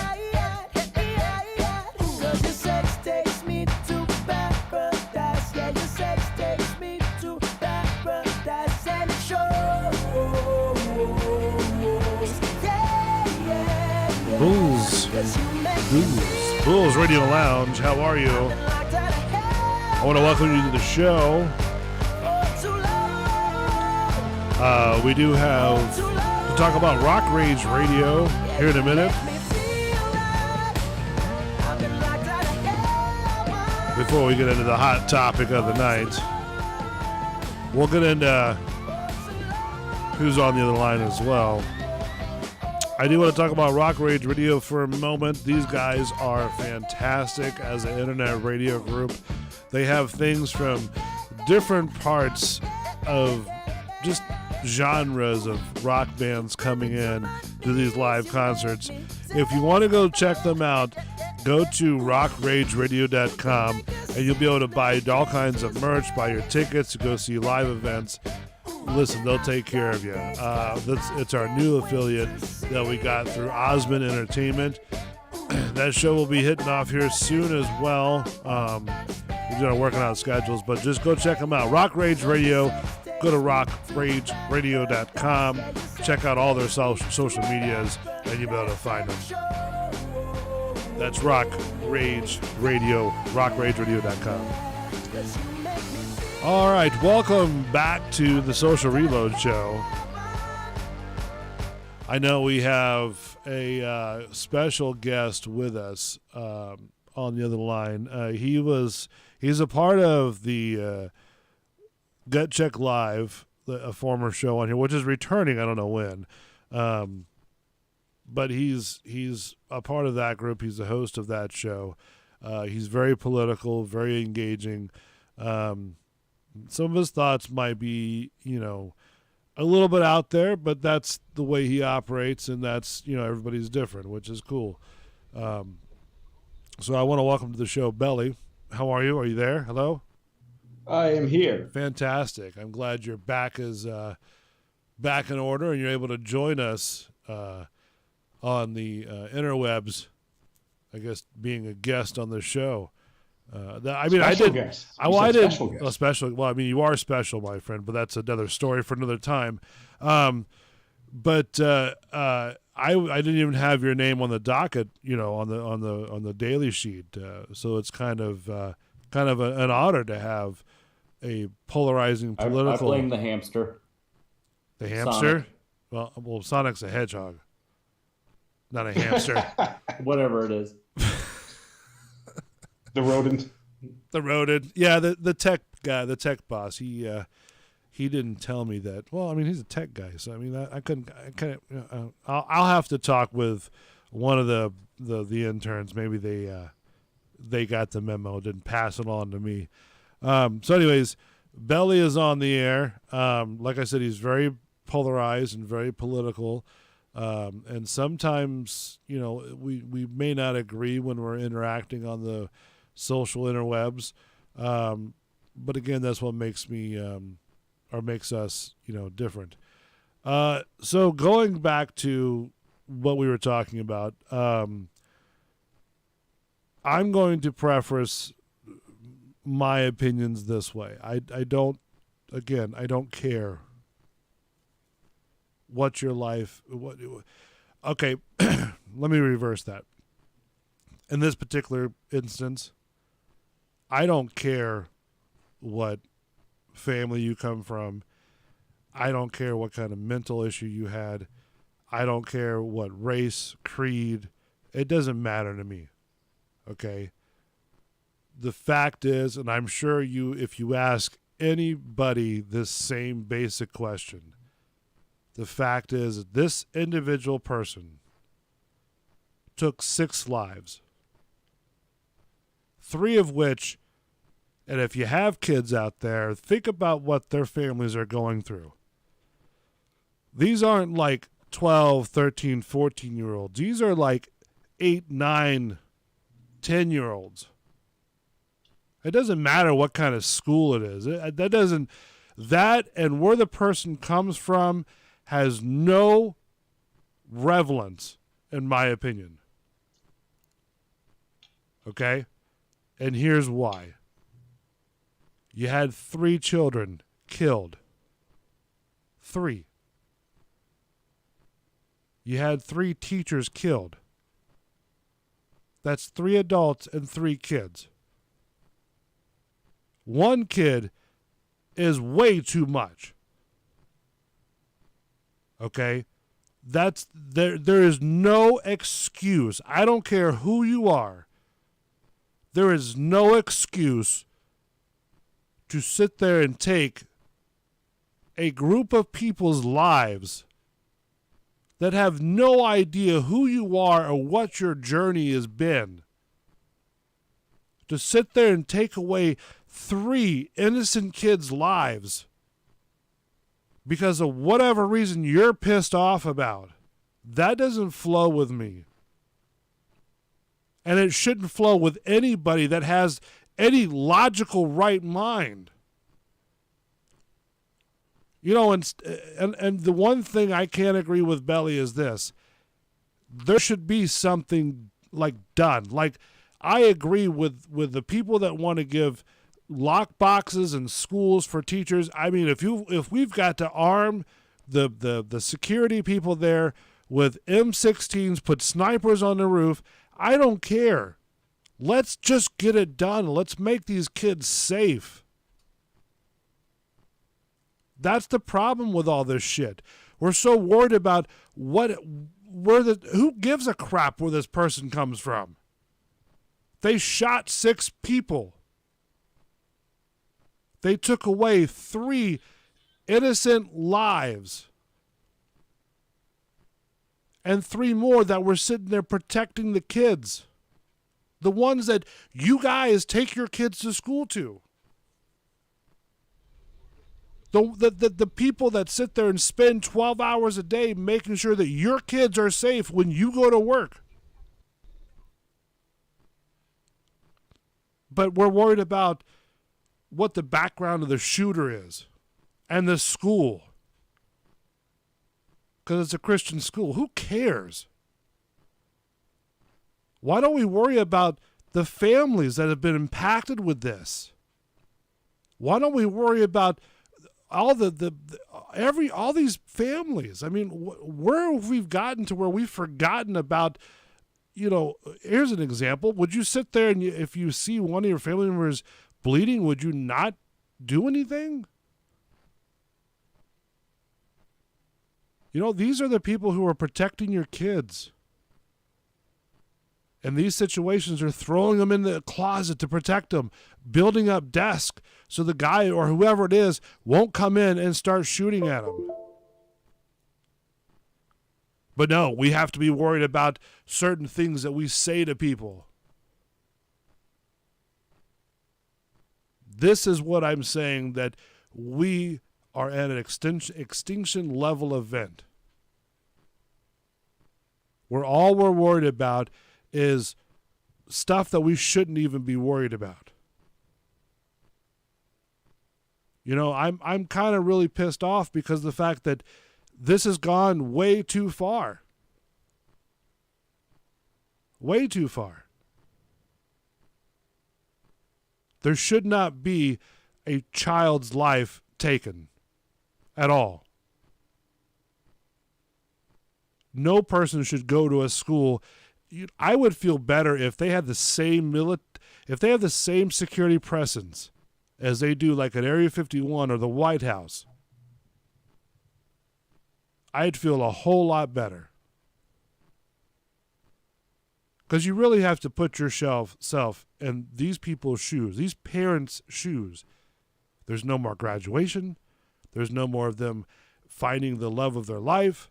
'Cause your sex takes me to paradise. Yeah, your sex takes me to paradise and it shows. Yeah, yeah, yeah. Bulls. 'Cause you make me feel Bulls Radio Lounge. How are you? like that I I want to welcome you to the show. have too long. We do have to talk about Rock Rage Radio here in a minute. Me feel like I've been like that I have. Before we get into the hot topic of the night, we'll get into who's on the other line as well. I do want to talk about Rock Rage Radio for a moment. These guys are fantastic as an internet radio group. They have things from different parts of just genres of rock bands coming in to these live concerts. If you want to go check them out, go to rockrageradio.com and you'll be able to buy all kinds of merch, buy your tickets to go see live events. Listen, they'll take care of you. It's our new affiliate that we got through Osmond Entertainment. That show will be hitting off here soon as well. We're working on schedules, but just go check them out. Rock Rage Radio. Go to rockrageradio.com. Check out all their social medias, and you'll be able to find them. That's Rock Rage Radio. rockrageradio.com. All right, welcome back to the Social Reload Show. I know we have a special guest with us on the other line. He's a part of the Gut Check Live, a former show on here, which is returning. I don't know when, but he's a part of that group. He's the host of that show. He's very political, very engaging. Some of his thoughts might be, a little bit out there, but that's the way he operates, and that's, everybody's different, which is cool. So I want to welcome to the show, Belly. How are you? Are you there? Hello? I am here. Fantastic. I'm glad you're back back in order and you're able to join us on the interwebs, I guess, being a guest on the show. Special guest. You are special, my friend, but that's another story for another time. I didn't even have your name on the docket, on the daily sheet. So it's kind of an honor to have a polarizing political. I blame the hamster. The hamster? Sonic. Well, Sonic's a hedgehog, not a hamster. Whatever it is. The rodent. The rodent. Yeah, the tech guy, the tech boss. He didn't tell me that. Well, I mean, he's a tech guy, so I mean, I couldn't. I'll have to talk with one of the interns, maybe they got the memo, didn't pass it on to me. So anyways, Belly is on the air. Like I said, he's very polarized and very political. And sometimes, we may not agree when we're interacting on the social interwebs. But again, that's what makes me, or makes us, different. So going back to what we were talking about, I'm going to preface my opinions this way. I don't care what your life, okay, let me reverse that. In this particular instance, I don't care what family you come from. I don't care what kind of mental issue you had. I don't care what race, creed. It doesn't matter to me. Okay? The fact is, and I'm sure if you ask anybody this same basic question, the fact is this individual person took 6 lives. 3 of which, and if you have kids out there, think about what their families are going through. These aren't like 12, 13, 14-year-olds. These are like 8, 9, 10-year-olds. It doesn't matter what kind of school it is. That and where the person comes from has no relevance, in my opinion. Okay? And here's why. You had 3 children killed. 3. You had 3 teachers killed. That's 3 adults and 3 kids. 1 kid is way too much. Okay? There is no excuse. I don't care who you are. There is no excuse to sit there and take a group of people's lives that have no idea who you are or what your journey has been, to sit there and take away 3 innocent kids' lives because of whatever reason you're pissed off about. That doesn't flow with me. And it shouldn't flow with anybody that has any logical right mind. And the one thing I can't agree with Belly is this. There should be something done. I agree with the people that want to give lock boxes in schools for teachers. I mean, if we've got to arm the security people there with M16s, put snipers on the roof, I don't care. Let's just get it done. Let's make these kids safe. That's the problem with all this shit. We're so worried about who gives a crap where this person comes from. They shot 6 people. They took away 3 innocent lives. And 3 more that were sitting there protecting the kids. The ones that you guys take your kids to school to. The people that sit there and spend 12 hours a day making sure that your kids are safe when you go to work. But we're worried about what the background of the shooter is and the school. Because it's a Christian school. Who cares? Why don't we worry about the families that have been impacted with this? Why don't we worry about all all these families? I mean, where have we gotten to where we've forgotten about, here's an example. Would you sit there and if you see one of your family members bleeding, would you not do anything? These are the people who are protecting your kids. And these situations are throwing them in the closet to protect them, building up desks so the guy or whoever it is won't come in and start shooting at them. But no, we have to be worried about certain things that we say to people. This is what I'm saying, that we are at an extinction level event. Where all we're worried about is stuff that we shouldn't even be worried about. You know, I'm kind of really pissed off because of the fact that this has gone way too far. Way too far. There should not be a child's life taken at all. No person should go to a school. I would feel better if they had the same if they have the same security presence as they do like at Area 51 or the White House. I'd feel a whole lot better. Because you really have to put yourself in these people's shoes, these parents' shoes. There's no more graduation. There's no more of them finding the love of their life.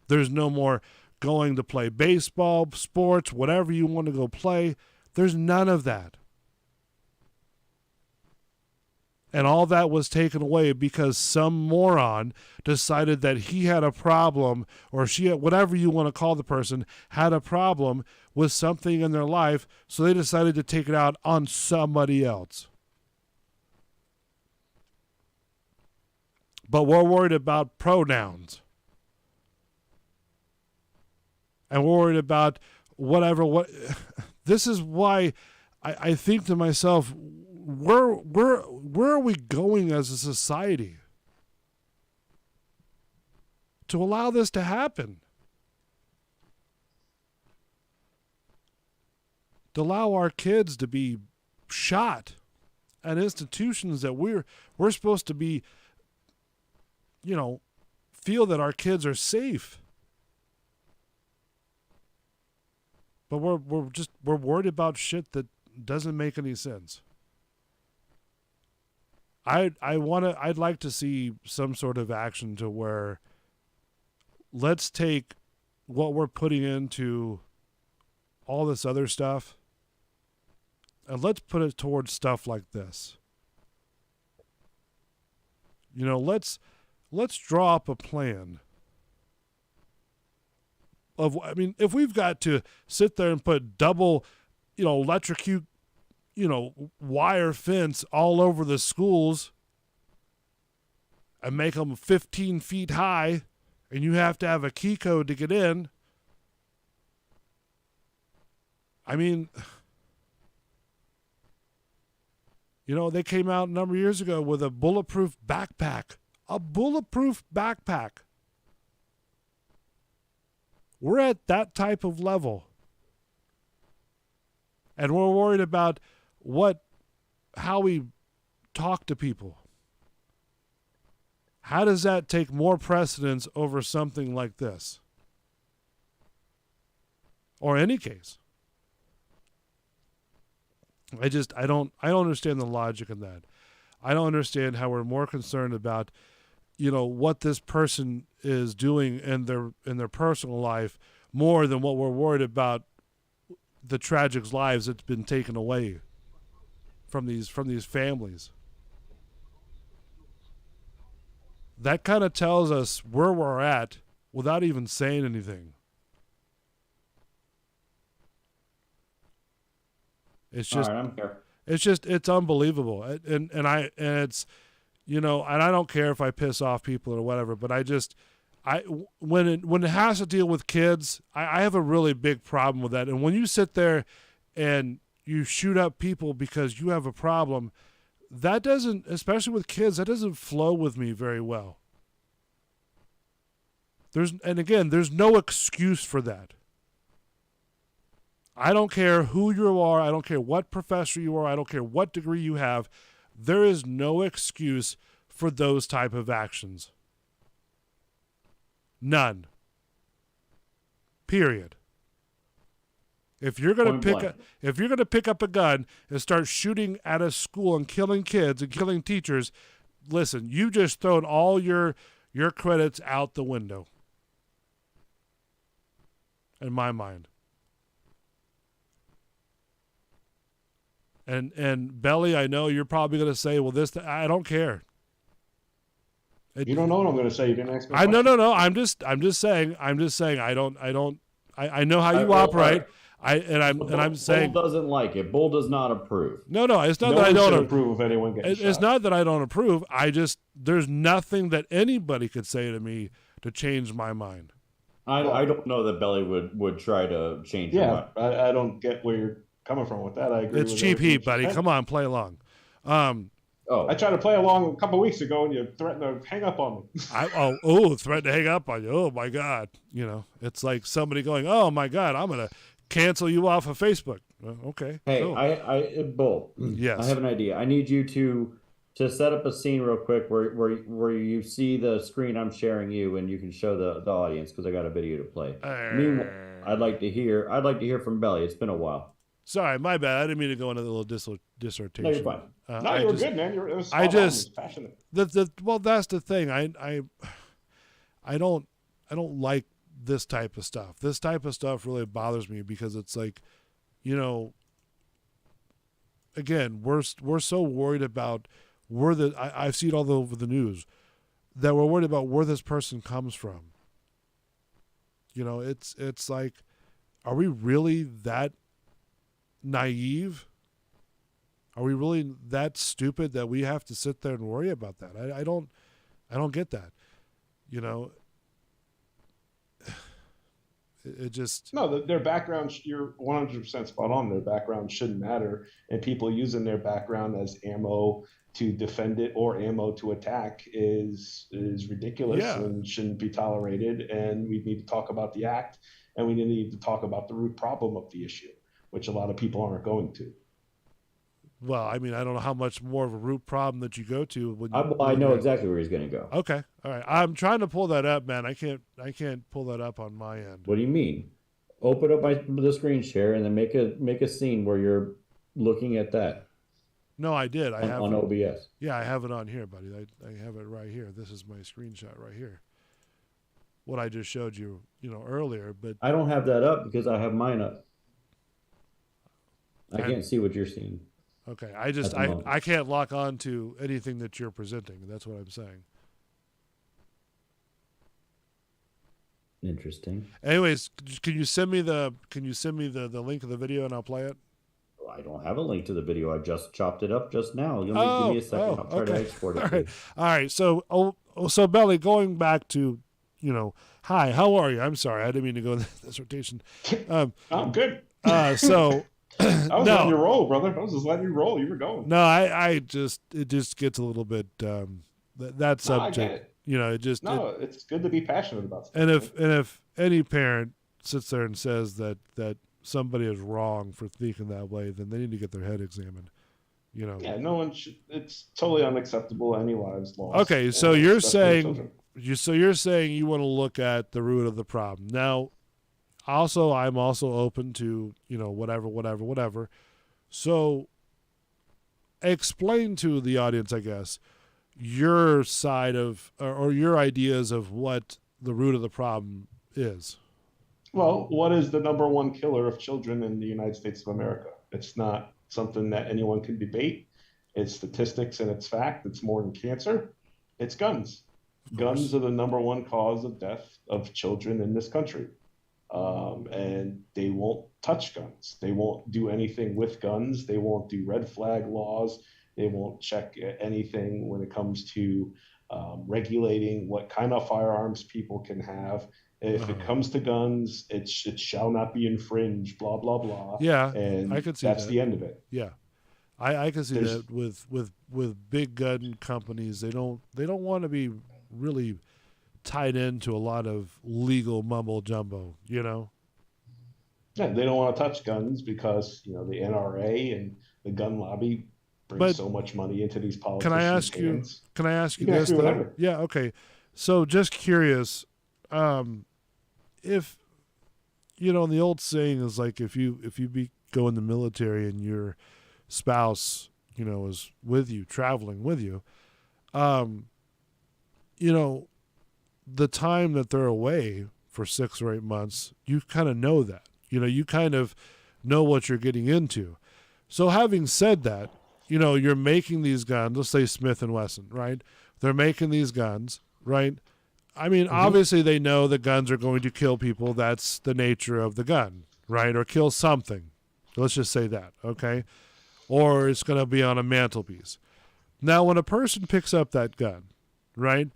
There's no more going to play baseball, sports, whatever you want to go play. There's none of that. And all that was taken away because some moron decided that he had a problem, or she, whatever you want to call the person, had a problem with something in their life, so they decided to take it out on somebody else. But we're worried about pronouns. And we're worried about whatever. This is why I think to myself, where are we going as a society to allow this to happen? To allow our kids to be shot at institutions that we're supposed to be, you know, feel that our kids are safe. But we're worried about shit that doesn't make any sense. I'd like to see some sort of action to where let's take what we're putting into all this other stuff and let's put it towards stuff like this. You know, let's draw up a plan of, I mean, if we've got to sit there and put double, you know, electrocute, you know, wire fence all over the schools and make them 15 feet high, and you have to have a key code to get in. I mean, you know, they came out a number of years ago with a bulletproof backpack. A bulletproof backpack. We're at that type of level. And we're worried about how we talk to people. How does that take more precedence over something like this? Or any case. I don't understand the logic in that. I don't understand how we're more concerned about, you know, what this person is doing in their personal life more than what we're worried about the tragic lives that's been taken away from these families. That kind of tells us where we're at without even saying anything. It's just, all right, I'm here. It's unbelievable. And it's, you know, and I don't care if I piss off people or whatever, but when it has to deal with kids, I have a really big problem with that. And when you sit there and you shoot up people because you have a problem, that doesn't, especially with kids, that doesn't flow with me very well. There's no excuse for that. I don't care who you are. I don't care what professor you are. I don't care what degree you have. There is no excuse for those type of actions. None. Period. If you're going to pick up a gun and start shooting at a school and killing kids and killing teachers, listen, you just thrown all your credits out the window. in my mind. And Belly, I know you're probably going to say, well, I don't care. You don't know what I'm going to say. You didn't ask me. No. I'm just saying. I know how you operate. I'm saying Bull doesn't like it. Bull does not approve. No. It's not No that I one don't should approve of anyone getting It's shot. not that I don't approve. There's nothing that anybody could say to me to change my mind. I don't know that Belly would try to change your mind. I don't get where you're coming from with that. I agree. It's with cheap everything heat, you buddy. said. Come on, play along. I tried to play along a couple weeks ago, and you threatened to hang up on me. Threatened to hang up on you. Oh my God. It's like somebody going, oh my God, I'm gonna cancel you off of Facebook. Well, okay. Hey, cool. Bull. Yes. I have an idea. I need you to set up a scene real quick where you see the screen I'm sharing you, and you can show the audience because I got a video to play. Meanwhile, I'd like to hear from Belly. It's been a while. Sorry, my bad. I didn't mean to go into a little dissertation. No, you're fine. No, you were good, man. It was passionate. Well, that's the thing. I don't like this type of stuff. This type of stuff really bothers me because it's like, again, we're so worried about I see it all over the news that we're worried about where this person comes from. It's like, are we really that naive? Are we really that stupid that we have to sit there and worry about that? I don't get that. It just their background. You're 100% spot on. Their background shouldn't matter, and people using their background as ammo to defend it or ammo to attack is ridiculous and shouldn't be tolerated. And we need to talk about the act, and we need to talk about the root problem of the issue, which a lot of people aren't going to. Well, I mean, I don't know how much more of a root problem that you go to. When I know exactly where he's going to go. Okay, all right. I'm trying to pull that up, man. I can't pull that up on my end. What do you mean? Open up the screen share and then make a scene where you're looking at that. No, I did. I have on OBS. Yeah, I have it on here, buddy. I have it right here. This is my screenshot right here. What I just showed you, earlier, but I don't have that up because I have mine up. I can't see what you're seeing. Okay, I can't lock on to anything that you're presenting. That's what I'm saying. Interesting. Anyways, can you send me the link of the video and I'll play it? I don't have a link to the video. I just chopped it up just now. Give me a second. I'll try to export it. All right. So Belly, going back to, hi, how are you? I'm sorry, I didn't mean to go in this rotation. I'm good. So. I was letting you roll, brother. I was just letting you roll. You were going. No, it just gets a little bit that subject. It's good to be passionate about stuff. And if any parent sits there and says that somebody is wrong for thinking that way, then they need to get their head examined. Yeah, no one should. It's totally unacceptable. Any lives lost. Okay, so you're saying you want to look at the root of the problem now. I'm also open to, whatever. So explain to the audience, I guess, your side of, or your ideas of what the root of the problem is. Well, what is the number one killer of children in the United States of America? It's not something that anyone can debate. It's statistics and it's fact. It's more than cancer. It's guns. Guns are the number one cause of death of children in this country. And they won't touch guns. They won't do anything with guns. They won't do red flag laws. They won't check anything when it comes to regulating what kind of firearms people can have. If it comes to guns, it shall not be infringed, blah, blah, blah. Yeah, and I could see that's that. the end of it. Yeah, I can see that with big gun companies. They don't want to be really tied into a lot of legal mumbo jumbo, Yeah, they don't want to touch guns because the NRA and the gun lobby bring so much money into these politicians' hands. Can I ask you this? Yeah, okay. So just curious, if the old saying is like if you go in the military and your spouse is with you, traveling with you, the time that they're away for 6 or 8 months, you kind of know that. You kind of know what you're getting into. So having said that, you're making these guns, let's say Smith & Wesson, right? They're making these guns, right? I mean, obviously they know the guns are going to kill people. That's the nature of the gun, right? Or kill something. Let's just say that, okay? Or it's going to be on a mantelpiece. Now, when a person picks up that gun, right?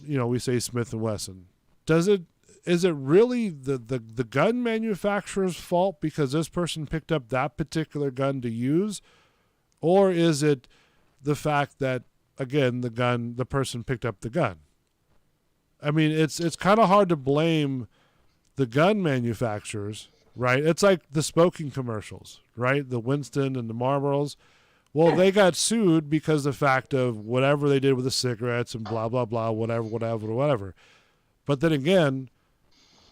We say Smith & Wesson. Is it really the gun manufacturer's fault because this person picked up that particular gun to use? Or is it the fact that, again, the person picked up the gun? I mean, it's kind of hard to blame the gun manufacturers, right? It's like the smoking commercials, right? The Winston and the Marlboros. Well, they got sued because the fact of whatever they did with the cigarettes and blah, blah, blah, whatever. But then again,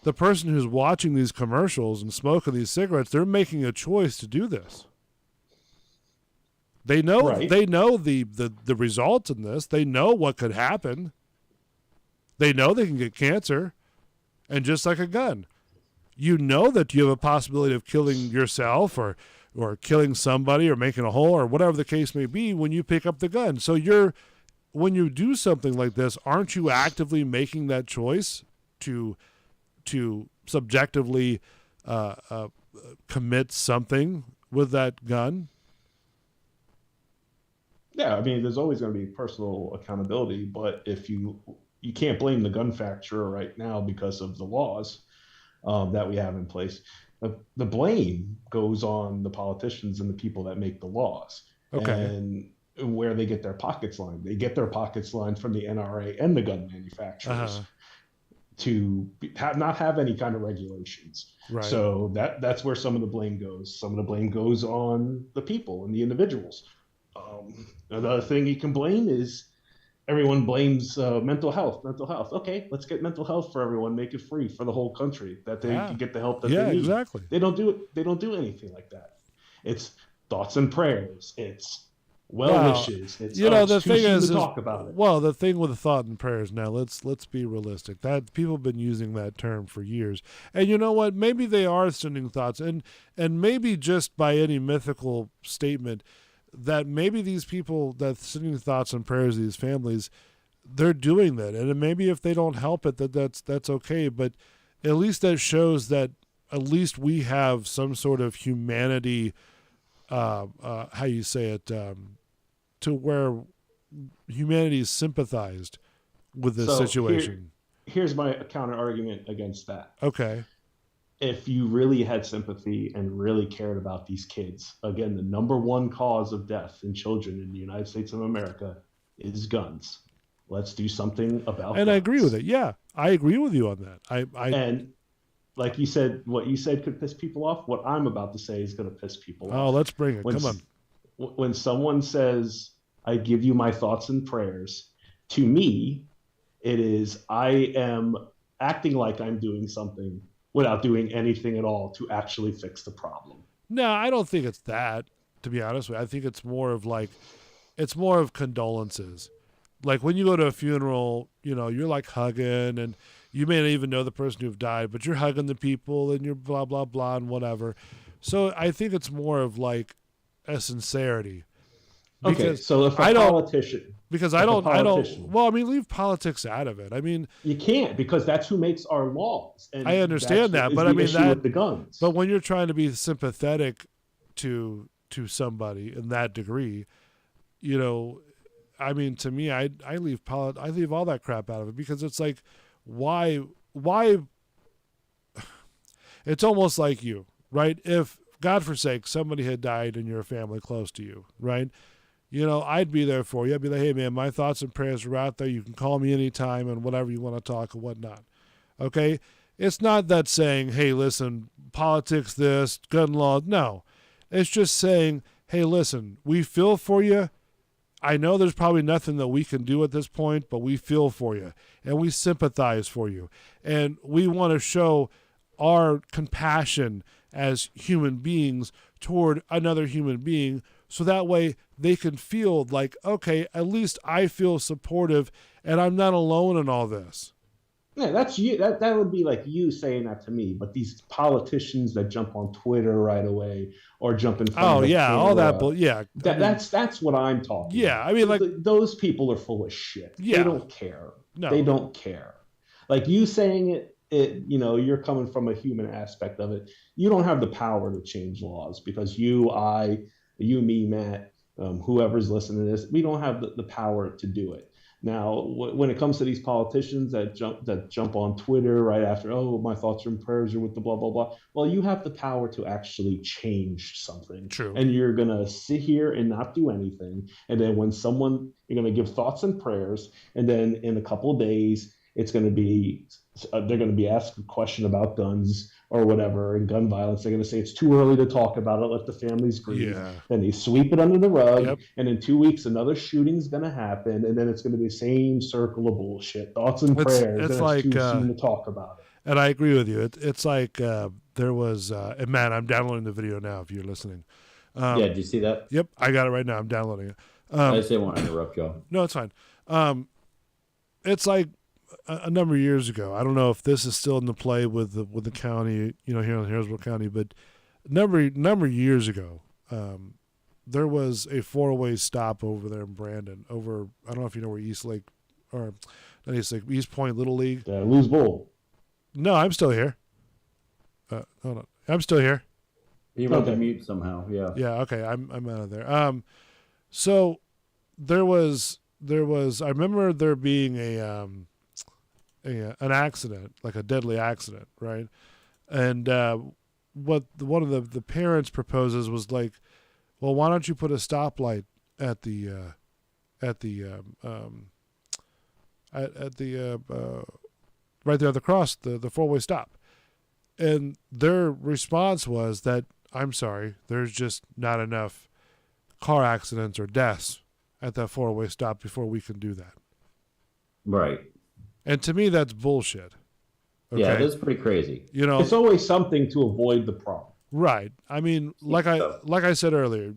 the person who's watching these commercials and smoking these cigarettes, they're making a choice to do this. They know They know the results in this. They know what could happen. They know they can get cancer. And just like a gun, you know that you have a possibility of killing yourself or killing somebody or making a hole or whatever the case may be when you pick up the gun. So when you do something like this, aren't you actively making that choice to subjectively commit something with that gun? Yeah, I mean, there's always going to be personal accountability, but if you can't blame the gun manufacturer right now because of the laws that we have in place. The blame goes on the politicians and the people that make the laws. Okay. And where they get their pockets lined. They get their pockets lined from the NRA and the gun manufacturers to not have any kind of regulations. Right. So that's where some of the blame goes. Some of the blame goes on the people and the individuals. Another thing you can blame is everyone blames mental health. Okay, let's get mental health for everyone. Make it free for the whole country that they can get the help that they need. Yeah, exactly. They don't do it. They don't do anything like that. It's thoughts and prayers. It's wishes. It's the thing is, talk about it. Well, the thing with the thought and prayers. Now let's be realistic. That people have been using that term for years, and you know what? Maybe they are sending thoughts, and maybe just by any mythical statement, that maybe these people that sending thoughts and prayers to these families, they're doing that. And maybe if they don't help it, that's okay. But at least that shows that at least we have some sort of humanity, how you say it, to where humanity is sympathized with this situation. Here's my counter argument against that. Okay. If you really had sympathy and really cared about these kids, again, the number one cause of death in children in the United States of America is guns. Let's do something about And guns. I agree with it. Yeah, I agree with you on that. And like you said, what you said could piss people off. What I'm about to say is going to piss people off. Oh, let's bring it. Come on. When someone says, I give you my thoughts and prayers, to me, it is I am acting like I'm doing something without doing anything at all to actually fix the problem. No, I don't think it's that, to be honest with you. I think it's more of condolences. Like when you go to a funeral, you're like hugging, and you may not even know the person who died, but you're hugging the people and you're blah, blah, blah, and whatever. So I think it's more of like a sincerity. Okay, so if a politician... Because I don't, well, I mean, leave politics out of it. I mean, you can't, because that's who makes our laws. And I understand that, but I mean with the guns. But when you're trying to be sympathetic to somebody in that degree, I mean, to me, I leave all that crap out of it, because it's like, why? It's almost like you, right? If God forsake somebody had died in your family close to you, right? I'd be there for you. I'd be like, hey, man, my thoughts and prayers are out there. You can call me anytime and whatever you want to talk and whatnot. Okay? It's not that saying, hey, listen, politics this, gun law. No. It's just saying, hey, listen, we feel for you. I know there's probably nothing that we can do at this point, but we feel for you, and we sympathize for you. And we want to show our compassion as human beings toward another human being, so that way they can feel like, okay, at least I feel supportive and I'm not alone in all this. Yeah, that's you. That would be like you saying that to me. But these politicians that jump on Twitter right away or jump in front Oh of a yeah, all that. camera, Yeah, I mean, that's what I'm talking. Yeah, about. I mean, like those people are full of shit. Yeah. They don't care. No. They don't care. Like you saying it. You know, you're coming from a human aspect of it. You don't have the power to change laws because you, me, Matt, whoever's listening to this, we don't have the power to do it. Now, when it comes to these politicians that jump on Twitter right after, oh, my thoughts and prayers are with the blah, blah, blah. Well, you have the power to actually change something. True. And you're going to sit here and not do anything. And then when you're going to give thoughts and prayers. And then in a couple of days, it's going to be, they're going to be asked a question about guns or whatever, and gun violence. They're going to say it's too early to talk about it. Let the families grieve. Yeah. Then they sweep it under the rug. Yep. And in 2 weeks, another shooting's going to happen. And then it's going to be the same circle of bullshit. Thoughts and prayers. It's and like, too soon to talk about it. And I agree with you. It's like there was, and man, I'm downloading the video now if you're listening. Yeah, did you see that? Yep, I got it right now. I'm downloading it. I just didn't want to interrupt y'all. No, it's fine. It's like a number of years ago. I don't know if this is still in the play with the county, here in Harrisburg County, but number of years ago, there was a 4-way stop over there in Brandon. Over, I don't know if you know where East Lake, or not East Lake, East Point Little League. Lose Bowl. No, I'm still here. Hold on, I'm still here. He went to mute somehow. Yeah. Yeah. Okay. I'm out of there. So there was. I remember there being an accident, like a deadly accident, right? And what one of the parents proposes was like, well, why don't you put a stoplight at the right there at the cross, the 4-way stop. And their response was that, I'm sorry, there's just not enough car accidents or deaths at that 4-way stop before we can do that. Right. And to me, that's bullshit. Okay? Yeah, that's pretty crazy. It's always something to avoid the problem. Right. I mean, like I said earlier,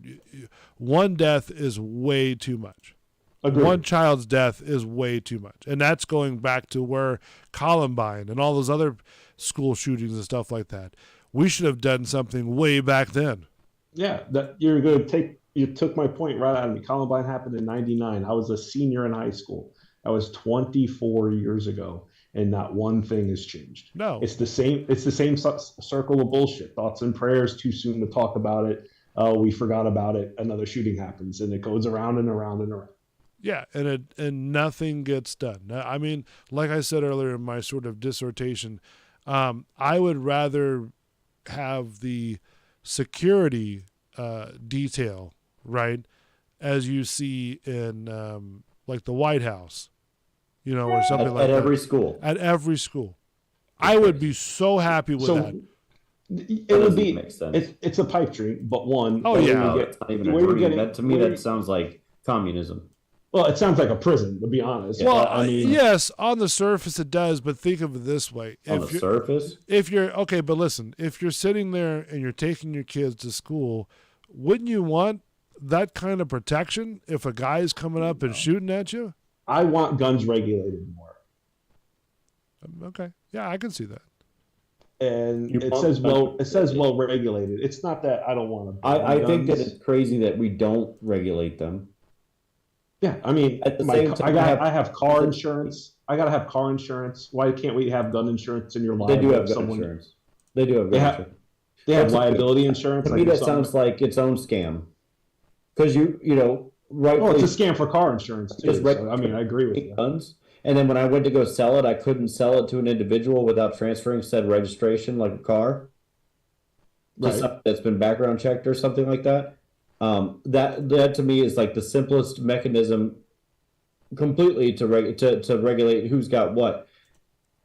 one death is way too much. Agreed. One child's death is way too much. And that's going back to where Columbine and all those other school shootings and stuff like that. We should have done something way back then. Yeah, you took my point right out of me. Columbine happened in 99. I was a senior in high school. That was 24 years ago, and not one thing has changed. No. It's the same circle of bullshit. Thoughts and prayers, too soon to talk about it. We forgot about it. Another shooting happens, and it goes around and around and around. Yeah, and nothing gets done. I mean, like I said earlier in my sort of dissertation, I would rather have the security detail, right, as you see in like the White House, or something like that. At every school. At every school. I would be so happy with that. It would be. It's a pipe dream, but one. Oh yeah. It's not even a dream. That sounds like communism. Well, it sounds like a prison, to be honest. Well, I mean, yes, on the surface it does, but think of it this way. On the surface? If you're, okay, but listen, if you're sitting there and you're taking your kids to school, wouldn't you want that kind of protection if a guy is coming up and shooting at you? I want guns regulated more. Okay. Yeah, I can see that. And it says well regulated. It's not that I don't want to. I think that it's crazy that we don't regulate them. Yeah, I mean, at the same time, I have car insurance. I gotta have car insurance. Why can't we have gun insurance in your life? They do have gun insurance. They do have gun insurance. They have liability insurance. To me, that sounds like its own scam. Because right? Oh, it's a scam for car insurance too. So, I mean, I agree with you. Guns. And then when I went to go sell it, I couldn't sell it to an individual without transferring said registration, like a car. Right. Something that's been background checked or something like that. That to me is like the simplest mechanism completely to regulate who's got what.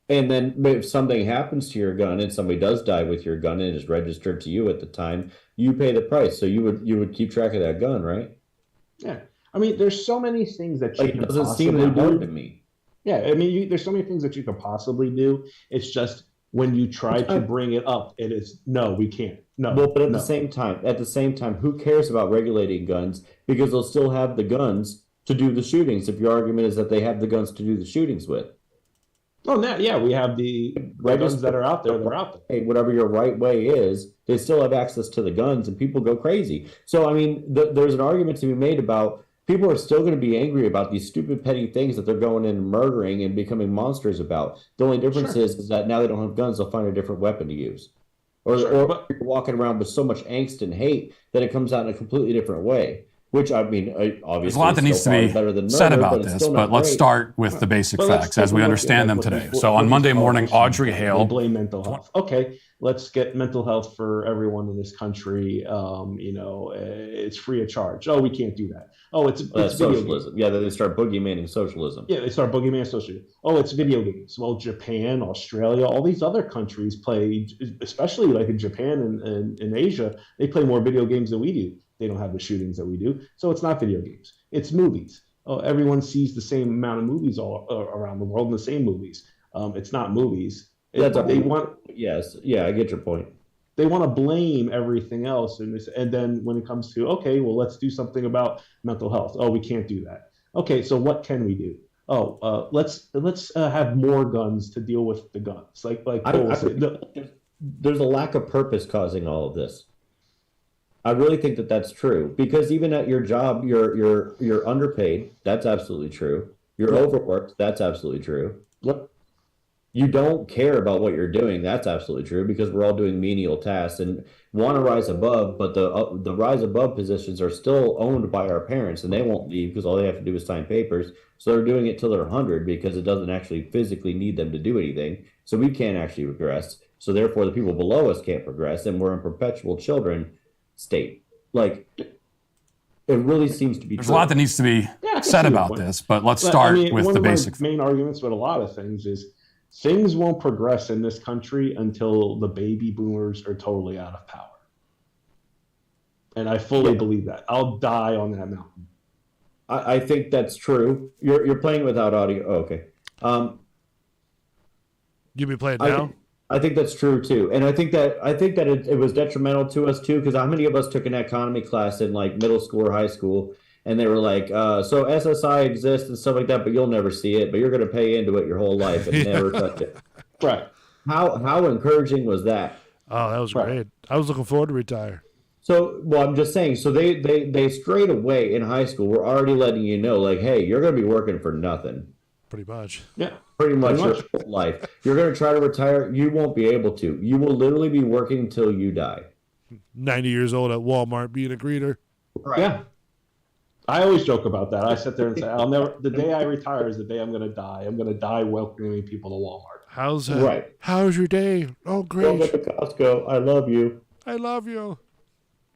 And then if something happens to your gun and somebody does die with your gun and it is registered to you at the time, you pay the price. So you would keep track of that gun, right? Yeah. I mean, there's so many things that you it can doesn't possibly seem that do. hard to me. Yeah, I mean, there's so many things that you could possibly do. It's just when you try to bring it up, it is no, we can't. No. Well, but at the same time, who cares about regulating guns? Because they'll still have the guns to do the shootings. If your argument is that they have the guns to do the shootings with, Oh, now, yeah, we have the guns that are out there. They're out there. Hey, whatever your right way is, they still have access to the guns, and people go crazy. So, I mean, there's an argument to be made about people are still going to be angry about these stupid petty things that they're going in and murdering and becoming monsters about. The only difference is that now they don't have guns, they'll find a different weapon to use. Or you're walking around with so much angst and hate that it comes out in a completely different way. Which, I mean, obviously, there's a lot that needs to be said about this, but let's start with the basic facts as we understand them today. So on Monday morning, Audrey Hale blame mental health. Okay, let's get mental health for everyone in this country. It's free of charge. Oh, we can't do that. Oh, it's socialism. Yeah, they start boogeymaning socialism. Yeah, they start boogeymaning socialism. Oh, it's video games. Well, Japan, Australia, all these other countries play, especially like in Japan and in Asia, they play more video games than we do. They don't have the shootings that we do. So it's not video games. It's movies. Oh, everyone sees the same amount of movies all around the world in the same movies. It's not movies. Yes. Yeah, I get your point. They want to blame everything else. And then when it comes to, okay, well, let's do something about mental health. Oh, we can't do that. Okay, so what can we do? Oh, let's have more guns to deal with the guns. There's a lack of purpose causing all of this. I really think that that's true, because even at your job, you're underpaid. That's absolutely true. You're overworked. That's absolutely true. Look, you don't care about what you're doing. That's absolutely true, because we're all doing menial tasks and want to rise above, but the rise above positions are still owned by our parents, and they won't leave because all they have to do is sign papers. So they're doing it till they're 100 because it doesn't actually physically need them to do anything. So we can't actually progress. So therefore, the people below us can't progress, and we're in perpetual children state. Like, it really seems to be There's a lot that needs to be said about this, but let's start with the basic. Main arguments with a lot of things is things won't progress in this country until the baby boomers are totally out of power. And I fully believe that. I'll die on that mountain. I think that's true. You're playing without audio. Oh, okay. You be playing now? I think that's true too, and I think that it was detrimental to us too, because how many of us took an economy class in like middle school or high school, and they were like, so SSI exists and stuff like that, but you'll never see it, but you're going to pay into it your whole life and never touch it. Right. How encouraging was that? Oh, that was great. I was looking forward to retire. So, well, I'm just saying, so they straight away in high school were already letting you know, like, hey, you're going to be working for nothing. Pretty much. Yeah. Pretty much your whole life. You're going to try to retire. You won't be able to. You will literally be working until you die. 90 years old at Walmart being a greeter. Right. Yeah. I always joke about that. I sit there and say, the day I retire is the day I'm going to die. I'm going to die welcoming people to Walmart. How's that? Right. How's your day? Oh, great. Welcome to Costco. I love you. I love you.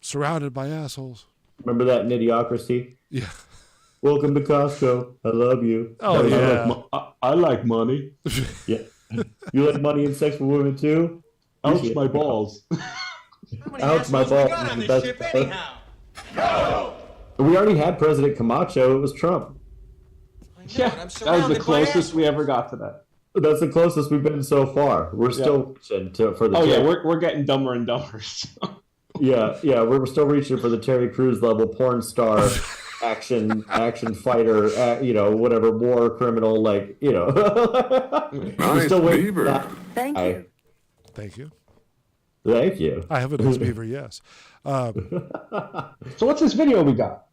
Surrounded by assholes. Remember that in Idiocracy? Yeah. Welcome to Costco. I love you. Oh, yeah. I like money. Yeah. You like money and sex with women too? Ouch my balls. Ouch my balls. We already had President Camacho. It was Trump. Yeah, that was the closest we ever got to that. That's the closest we've been so far. We're still reaching for the. Oh yeah, we're getting dumber and dumber. Yeah, we're still reaching for the Terry Crews level porn star. action fighter, whatever, war criminal, like, Nice still waiting beaver. for that. Thank you. Thank you. Thank you. I have a nice beaver, yes. So what's this video we got?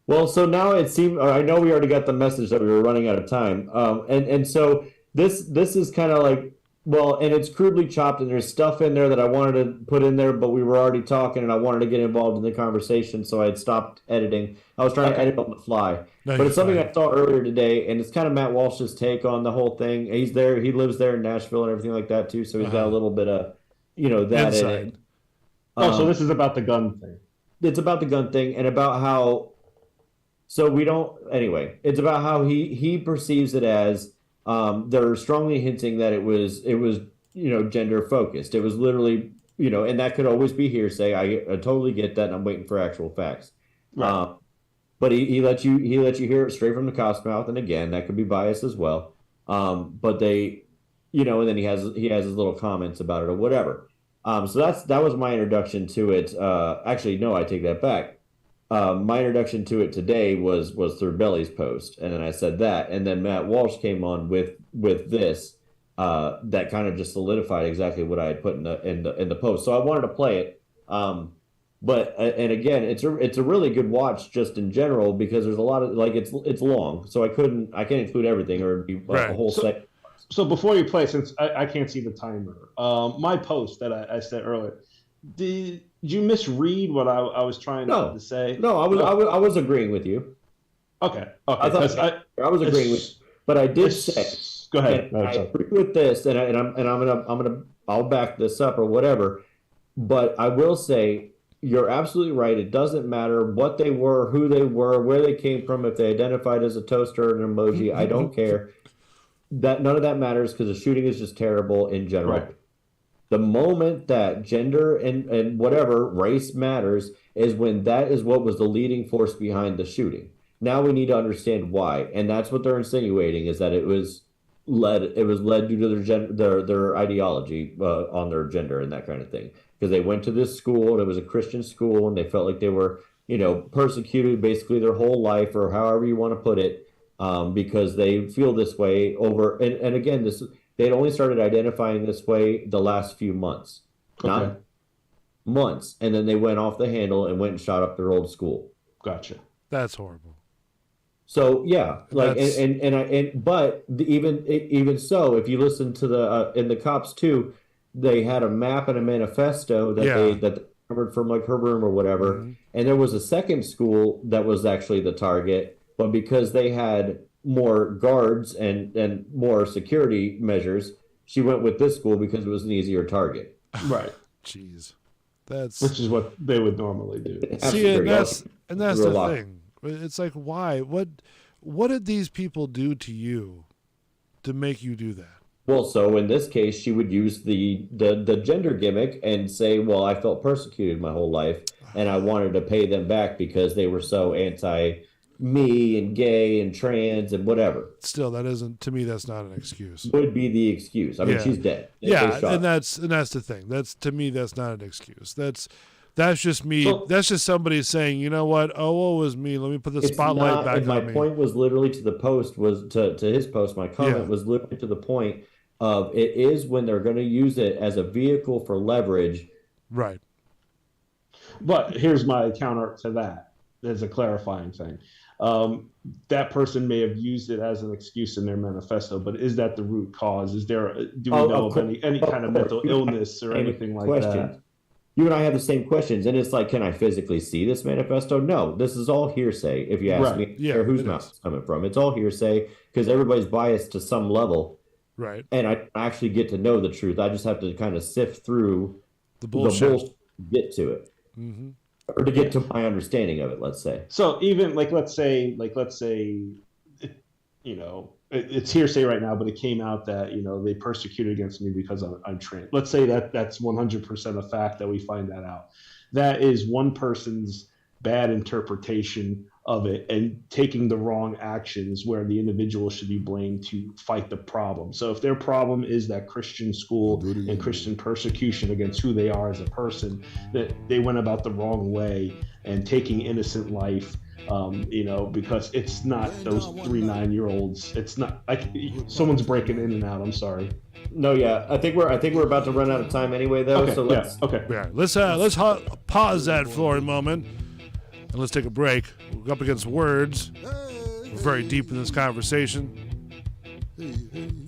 Well, so now it seemed, I know we already got the message that we were running out of time. And so this is kind of like, well, and it's crudely chopped, and there's stuff in there that I wanted to put in there, but we were already talking, and I wanted to get involved in the conversation, so I had stopped editing. I was trying to edit on the fly. No, but it's something fine. I saw earlier today, and it's kind of Matt Walsh's take on the whole thing. He's there. He lives there in Nashville and everything like that, too, so he's got a little bit of, that in it. So this is about the gun thing. It's about the gun thing and about how – so we don't – anyway, it's about how he perceives it as – they're strongly hinting that it was gender focused. It was literally, and that could always be hearsay. I totally get that, and I'm waiting for actual facts. Right. But he let you hear it straight from the cop's mouth, and again, that could be biased as well. But they, and then he has his little comments about it or whatever. So that was my introduction to it. Actually, no, I take that back. my introduction to it today was through Belly's post, and then I said that, and then Matt Walsh came on with this that kind of just solidified exactly what I had put in the post. So I wanted to play it, but and again, it's a really good watch just in general because there's a lot of it's long, so I can't include everything or be a whole set. So before you play, since I can't see the timer, my post that I said earlier, did you misread what I was trying to say? No, I was agreeing with you. Okay. I was agreeing with you, but I did say. Go ahead. I agree with this, and I'll back this up or whatever. But I will say you're absolutely right. It doesn't matter what they were, who they were, where they came from, if they identified as a toaster or an emoji. I don't care. That none of that matters because the shooting is just terrible in general. Right. The moment that gender and whatever race matters is when that is what was the leading force behind the shooting. Now we need to understand why, and that's what they're insinuating is that it was led due to their ideology on their gender and that kind of thing, because they went to this school and it was a Christian school and they felt like they were persecuted basically their whole life, or however you want to put it, because they feel this way over and again they'd only started identifying this way the last few months, not months, and then they went off the handle and went and shot up their old school. Gotcha. That's horrible. So yeah, like but even so, if you listen to the in the cops too, they had a map and a manifesto that they covered from like her room or whatever, and there was a second school that was actually the target, but because they had more guards and more security measures, she went with this school because it was an easier target. Right. Jeez, which is what they would normally do. See, and that's the thing. It's like, why? What did these people do to you to make you do that? Well, so in this case, she would use the gender gimmick and say, well, I felt persecuted my whole life, and I wanted to pay them back because they were so anti-me and gay and trans and whatever. Still, that isn't, to me, that's not an excuse. Would be the excuse. I mean, she's dead. And that's the thing. To me, that's not an excuse. That's just me. That's just somebody saying, you know what? Oh, what was me? Let me put the spotlight back on me. My point was literally to the post to his post. My comment was literally to the point of it is when they're going to use it as a vehicle for leverage. Right. But here's my counter to that. There's a clarifying thing. That person may have used it as an excuse in their manifesto, but is that the root cause? Do we know of any kind of mental illness or anything like that? You and I have the same questions, and it's like, can I physically see this manifesto? No, this is all hearsay. If you ask me, whose mouth it's coming from, it's all hearsay because everybody's biased to some level. Right. And I actually get to know the truth. I just have to kind of sift through the bullshit to get to it, or to get to my understanding of it. Let's say. So even let's say, it's hearsay right now, but it came out that they persecuted against me because I'm trans. Let's say that's 100% a fact that we find that out. That is one person's bad interpretation of it and taking the wrong actions where the individual should be blamed to fight the problem. So if their problem is that Christian school and Christian persecution against who they are as a person, that they went about the wrong way and taking innocent life, because it's not those 3 9-year-olds. It's not like someone's breaking in and out. I'm sorry. No, yeah, I think we're about to run out of time anyway, though. Okay, so let's let's pause that for a moment and let's take a break. We're up against words. We're very deep in this conversation.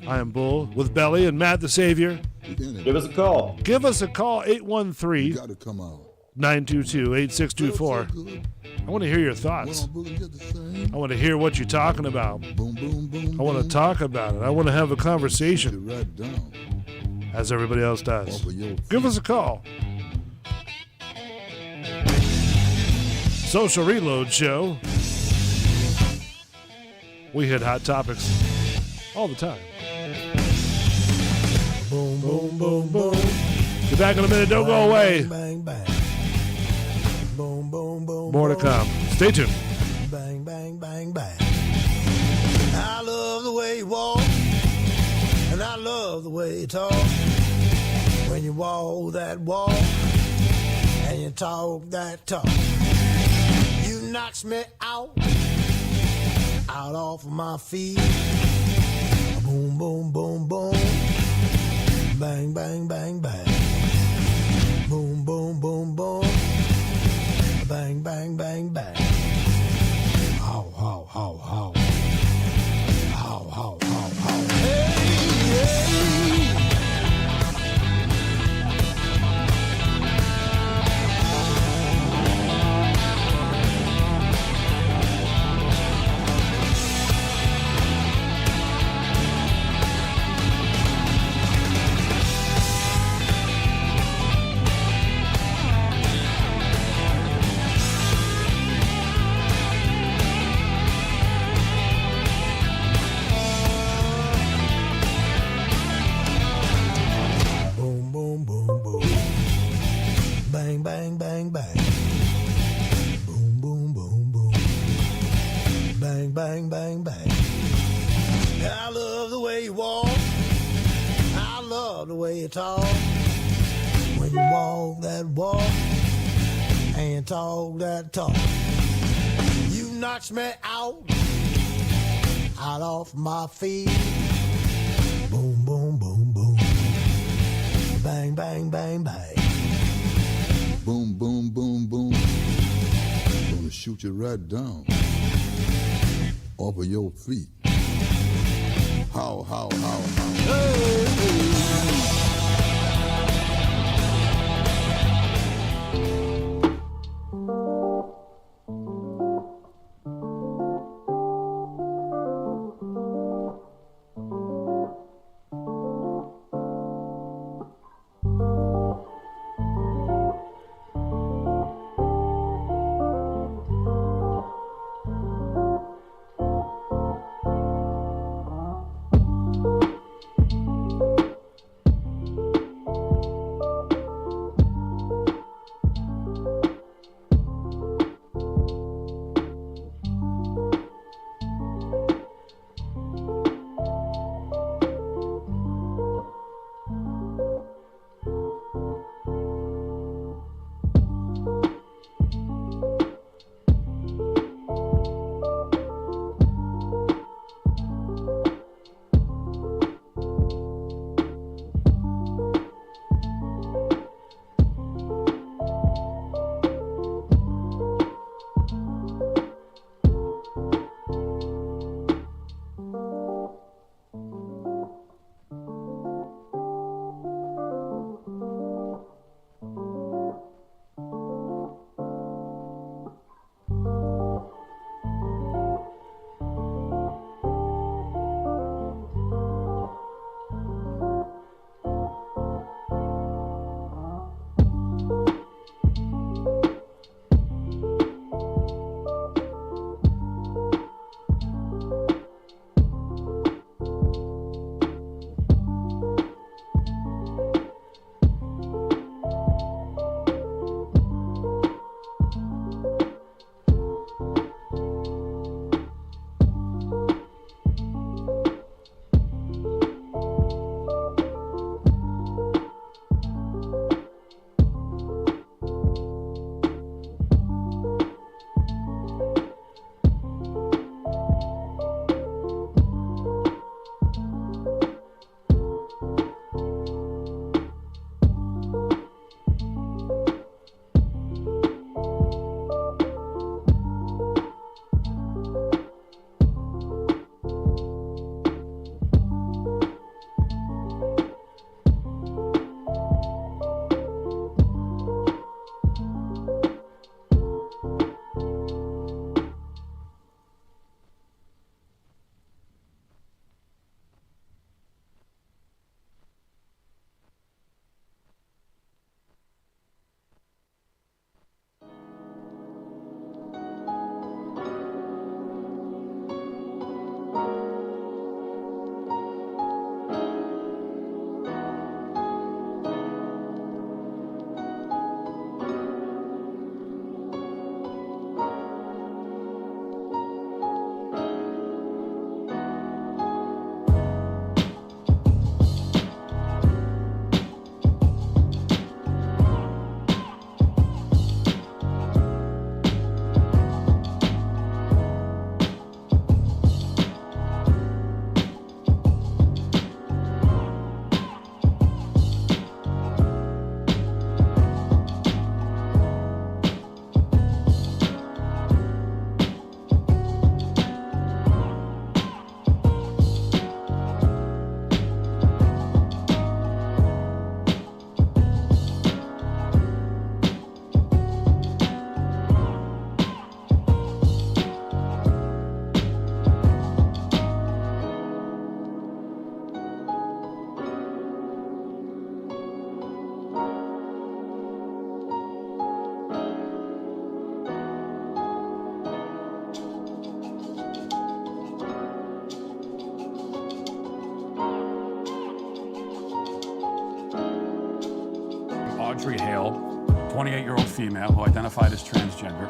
I am Bull with Belly and Matt the Savior. Give us a call. 813-922-8624. I want to hear your thoughts. I want to hear what you're talking about. I want to talk about it. I want to have a conversation, as everybody else does. Give us a call. Social Reload Show. We hit hot topics all the time. Boom, boom, boom, boom. Be back in a minute. Don't go away. Bang, bang. Boom, boom, boom. More to come. Stay tuned. Bang, bang, bang, bang. I love the way you walk, and I love the way you talk. When you walk that walk, and you talk that talk. You knocks me out off my feet. Boom, boom, boom, boom. Bang, bang, bang, bang. Boom, boom, boom, boom. Bang, bang, bang, bang. How, how, how, how. How, how, how, how. Hey, hey. Bang, bang, bang. Boom, boom, boom, boom. Bang, bang, bang, bang. I love the way you walk. I love the way you talk. When you walk that walk and talk that talk. You knocks me out off my feet. Boom, boom, boom, boom. Bang, bang, bang, bang. Boom, boom, boom, boom. Gonna shoot you right down off of your feet. How, how, how, how. Hey. Audrey Hale, 28-year-old female who identified as transgender.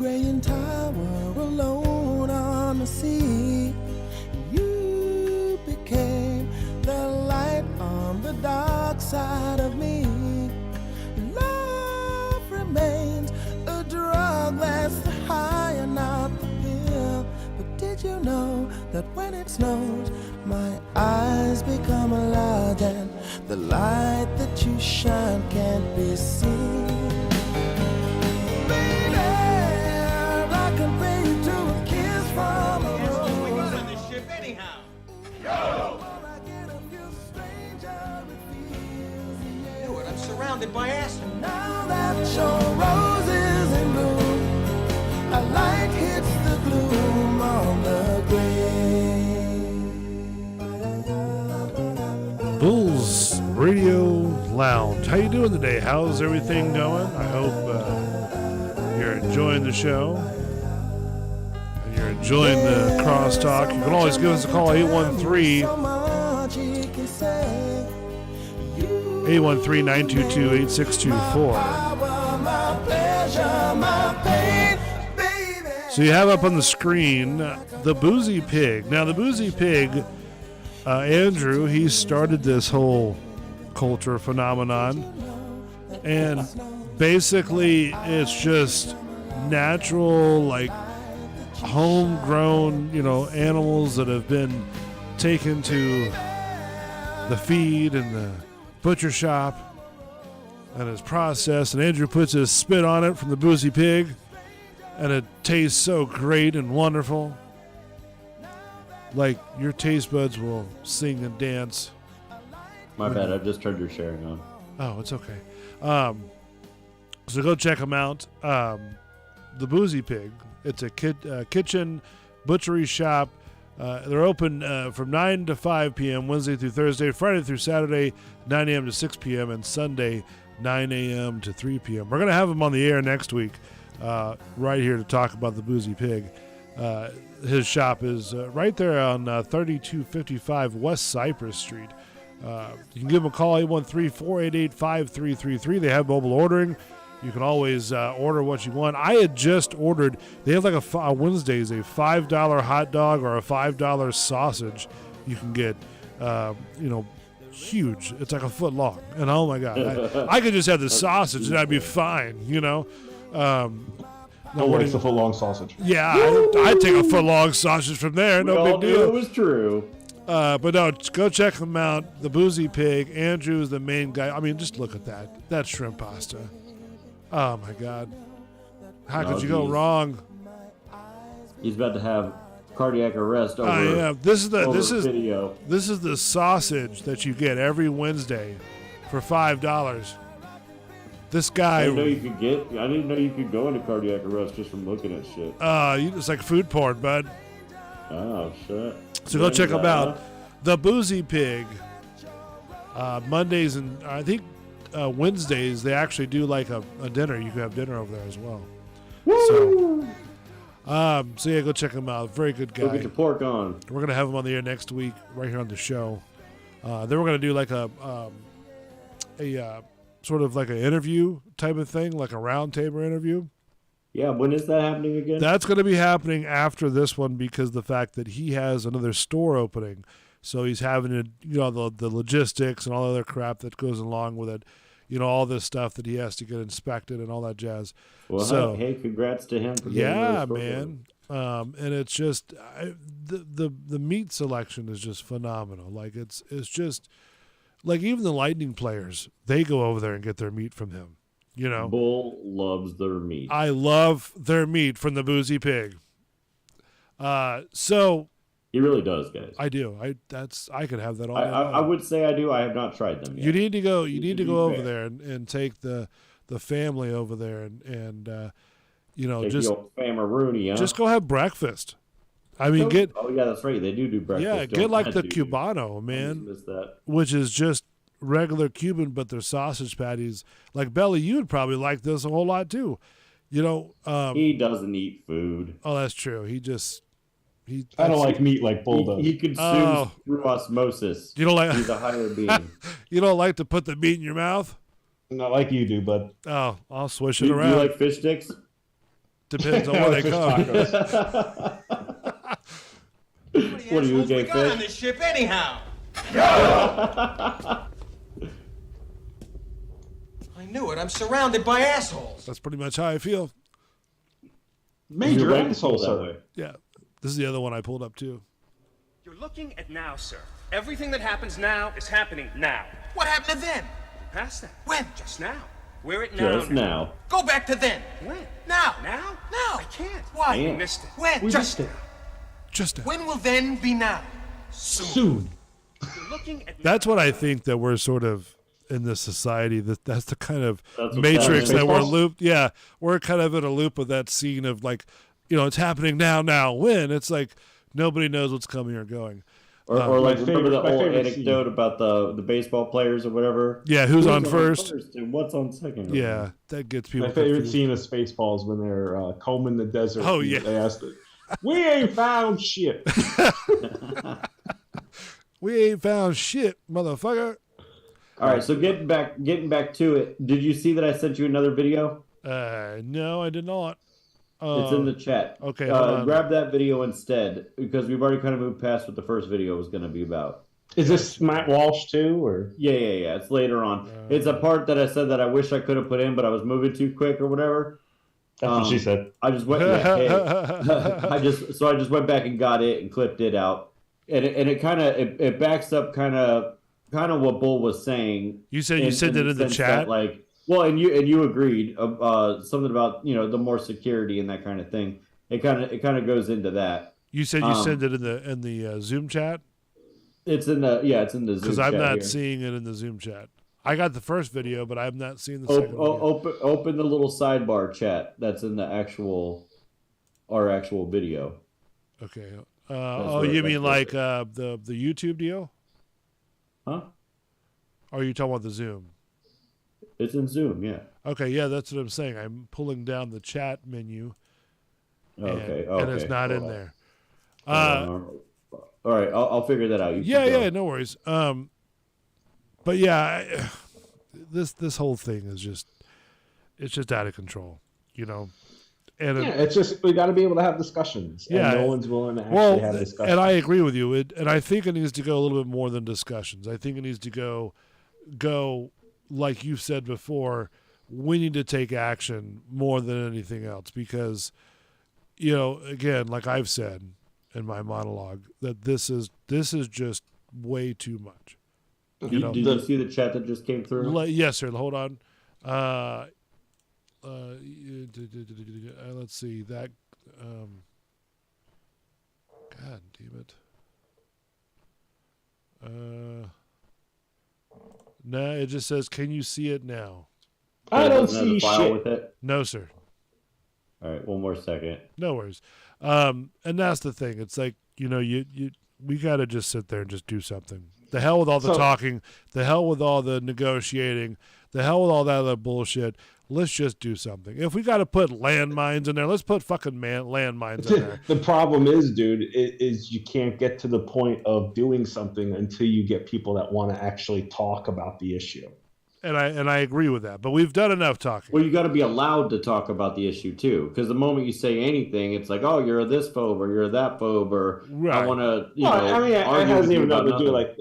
praying tower alone on the sea. You became the light on the dark side of me. Love remains a drug that's the high and not the pill. But did you know that when it snows, my eyes become a lot, and the light that you shine can't be seen? Baby, I can pay you to a kiss from a rose. We run on this ship anyhow. Yo! I'm surrounded by acid. Now that your rose is in bloom, a light hits the gloom on the grave. Bulls Radio Lounge. How you doing today? How's everything going? I hope you're enjoying the show and you're enjoying the crosstalk. You can always give us a call, 813-922-8624. So you have up on the screen the Boozy Pig. Now the Boozy Pig, Andrew, he started this whole culture phenomenon, and basically it's just natural, like homegrown, animals that have been taken to the feed and the butcher shop and it's processed, and Andrew puts his spit on it from the Boozy Pig, and it tastes so great and wonderful. Like your taste buds will sing and dance. My bad, I've just turned your sharing on. Oh, it's okay. So go check them out. The Boozy Pig. It's a kitchen butchery shop. They're open from 9 to 5 p.m. Wednesday through Thursday, Friday through Saturday, 9 a.m. to 6 p.m., and Sunday, 9 a.m. to 3 p.m. We're going to have them on the air next week, right here to talk about the Boozy Pig. His shop is right there on 3255 West Cypress Street. You can give them a call, 813-488-5333. They have mobile ordering. You can always order what you want. I had just ordered, they have like on Wednesdays, a $5 hot dog or a $5 sausage. You can get, huge. It's like a foot long. And oh my God, I could just have the sausage and I'd be fine, Nobody likes a foot long sausage. Yeah, I'd take a foot long sausage from there. No big deal. It was true. But no, go check them out. The Boozy Pig. Andrew is the main guy. I mean, just look at that. That shrimp pasta. Oh my God. How could you go wrong? He's about to have cardiac arrest over. Yeah, this is video. This is the sausage that you get every Wednesday for $5. This guy. I didn't know you could go into cardiac arrest just from looking at shit. It's like food porn, bud. Oh shit. So go check them out. The Boozy Pig. Mondays and I think Wednesdays they actually do like a dinner. You can have dinner over there as well. Woo! So yeah, go check him out. Very good guy. Go get your pork on. We're gonna have him on the air next week, right here on the show. Then we're gonna do like a sort of like an interview type of thing, like a round table interview. Yeah, when is that happening again? That's going to be happening after this one because the fact that he has another store opening. So he's having to, the logistics and all the other crap that goes along with it. All this stuff that he has to get inspected and all that jazz. Well, so, hey, congrats to him for getting yeah, man. And it's just the meat selection is just phenomenal. Like it's just like even the Lightning players, they go over there and get their meat from him. Bull loves their meat. I love their meat from the Boozy Pig. So he really does, guys. I do. I could have that all. I would say I do. I have not tried them yet. You need to go. You need to go over there and take the family over there and take just the old Famarooney, huh? Just go have breakfast. I mean, get. Oh yeah, that's right. They do breakfast. Yeah, get like the Cubano, man, which is just regular Cuban, but they're sausage patties. Like Belly, you'd probably like this a whole lot too. He doesn't eat food. Oh, that's true. I don't like meat like Bull does. He consumes through osmosis. You don't like? He's a higher being. You don't like to put the meat in your mouth? Not like you do, but I'll swish it around. You like fish sticks? depends on where they Fish come. tacos. What are you, gay we got on fish? this ship anyhow? I knew it. I'm surrounded by assholes. That's pretty much how I feel. Major You're right to asshole, feel that sir. way. Yeah. This is the other one I pulled up too. You're looking at now, sir. Everything that happens now is happening now. What happened to then? Past that. When? Just now. We're at now. Just now. Go back to then. When? Now. Now? Now. I can't. Why? You missed it. When? Just it. Just now. When will then be now? Soon. You're looking at That's what I think that we're sort of in this society. That's the kind of That's what's matrix happening. that we're looped. Yeah, we're kind of in a loop of that scene of like, it's happening now. Now when? It's like nobody knows what's coming or going. Or like, My remember the favorite- my old favorite anecdote about the baseball players or whatever? Yeah, who's on first? And what's on second? Yeah, that gets people My favorite confused. scene of Spaceballs when they're combing the desert. Oh, and yeah. They asked it, we ain't found shit. We ain't found shit, motherfucker. All right, so getting back to it. Did you see that I sent you another video? No, I did not. It's in the chat. Okay, hold on. Grab that video instead because we've already kind of moved past what the first video was going to be about. Is this Matt Walsh too, or? Yeah. It's later on. It's a part that I said that I wish I could have put in, but I was moving too quick or whatever. That's what she said. I just went. I just went back and got it and clipped it out, and it kind of it backs up kind of what Bull was saying. You said you sent it in the sense chat. that, like, well, and you agreed something about the more security and that kind of thing. It kind of goes into that. You said you sent it in the Zoom chat. It's in the Zoom because I'm chat not here. seeing it in the Zoom chat. I got the first video, but I'm not seeing the second video. Open the little sidebar chat that's in our actual video. Okay. where- You that's mean where- like the YouTube deal? Huh? Or are you talking about the Zoom? It's in Zoom, yeah. Okay, yeah, that's what I'm saying. I'm pulling down the chat menu. Okay, and it's not in hold on. there. All right, I'll figure that out. You keep Yeah, going. no worries. But yeah, this whole thing is it's just out of control, And It's just we got to be able to have discussions. Yeah. And no one's willing to actually have discussions. and I agree with you. And I think it needs to go a little bit more than discussions. I think it needs to go like you said before. We need to take action more than anything else because, again, like I've said in my monologue, that this is just way too much. Did you see the chat that just came through? Yes, sir. Hold on. Let's see that. God damn it. No, it just says, "Can you see it now?" I don't Doesn't have the see file shit. with it. No, sir. All right, one more second. No worries. And that's the thing. It's like we got to just sit there and just do something. The hell with all the talking. The hell with all the negotiating. The hell with all that other bullshit. Let's just do something. If we got to put landmines in there, let's put fucking landmines in there. The problem is, dude, is you can't get to the point of doing something until you get people that want to actually talk about the issue. And I agree with that. But we've done enough talking. Well, you got to be allowed to talk about the issue too, because the moment you say anything, it's like, oh, you're this phobe or you're that phobe, or I want to. It argue hasn't with you even about nothing to do nothing. like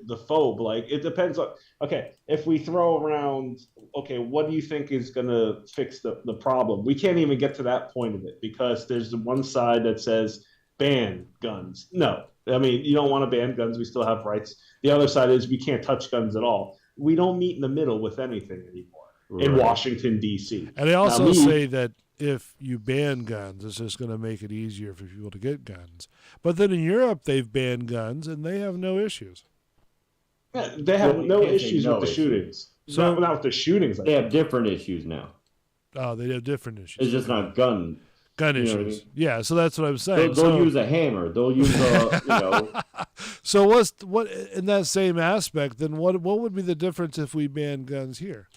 the phobe. Like it depends on. Okay, if we throw around, okay, what do you think is going to fix the problem? We can't even get to that point of it because there's the one side that says ban guns. No, I mean you don't want to ban guns. We still have rights. The other side is we can't touch guns at all. We don't meet in the middle with anything anymore in Washington, D.C. And they also say that if you ban guns, it's just going to make it easier for people to get guns. But then in Europe, they've banned guns, and they have no issues. Yeah, they have no can't say issues no with the issues. shootings. So- not with the shootings. They have different issues now. Oh, they have different issues. It's just not gun gun you know what I issues. mean? Yeah, so that's what I'm saying. They'll use a hammer. They'll use a So what in that same aspect? Then what would be the difference if we banned guns here?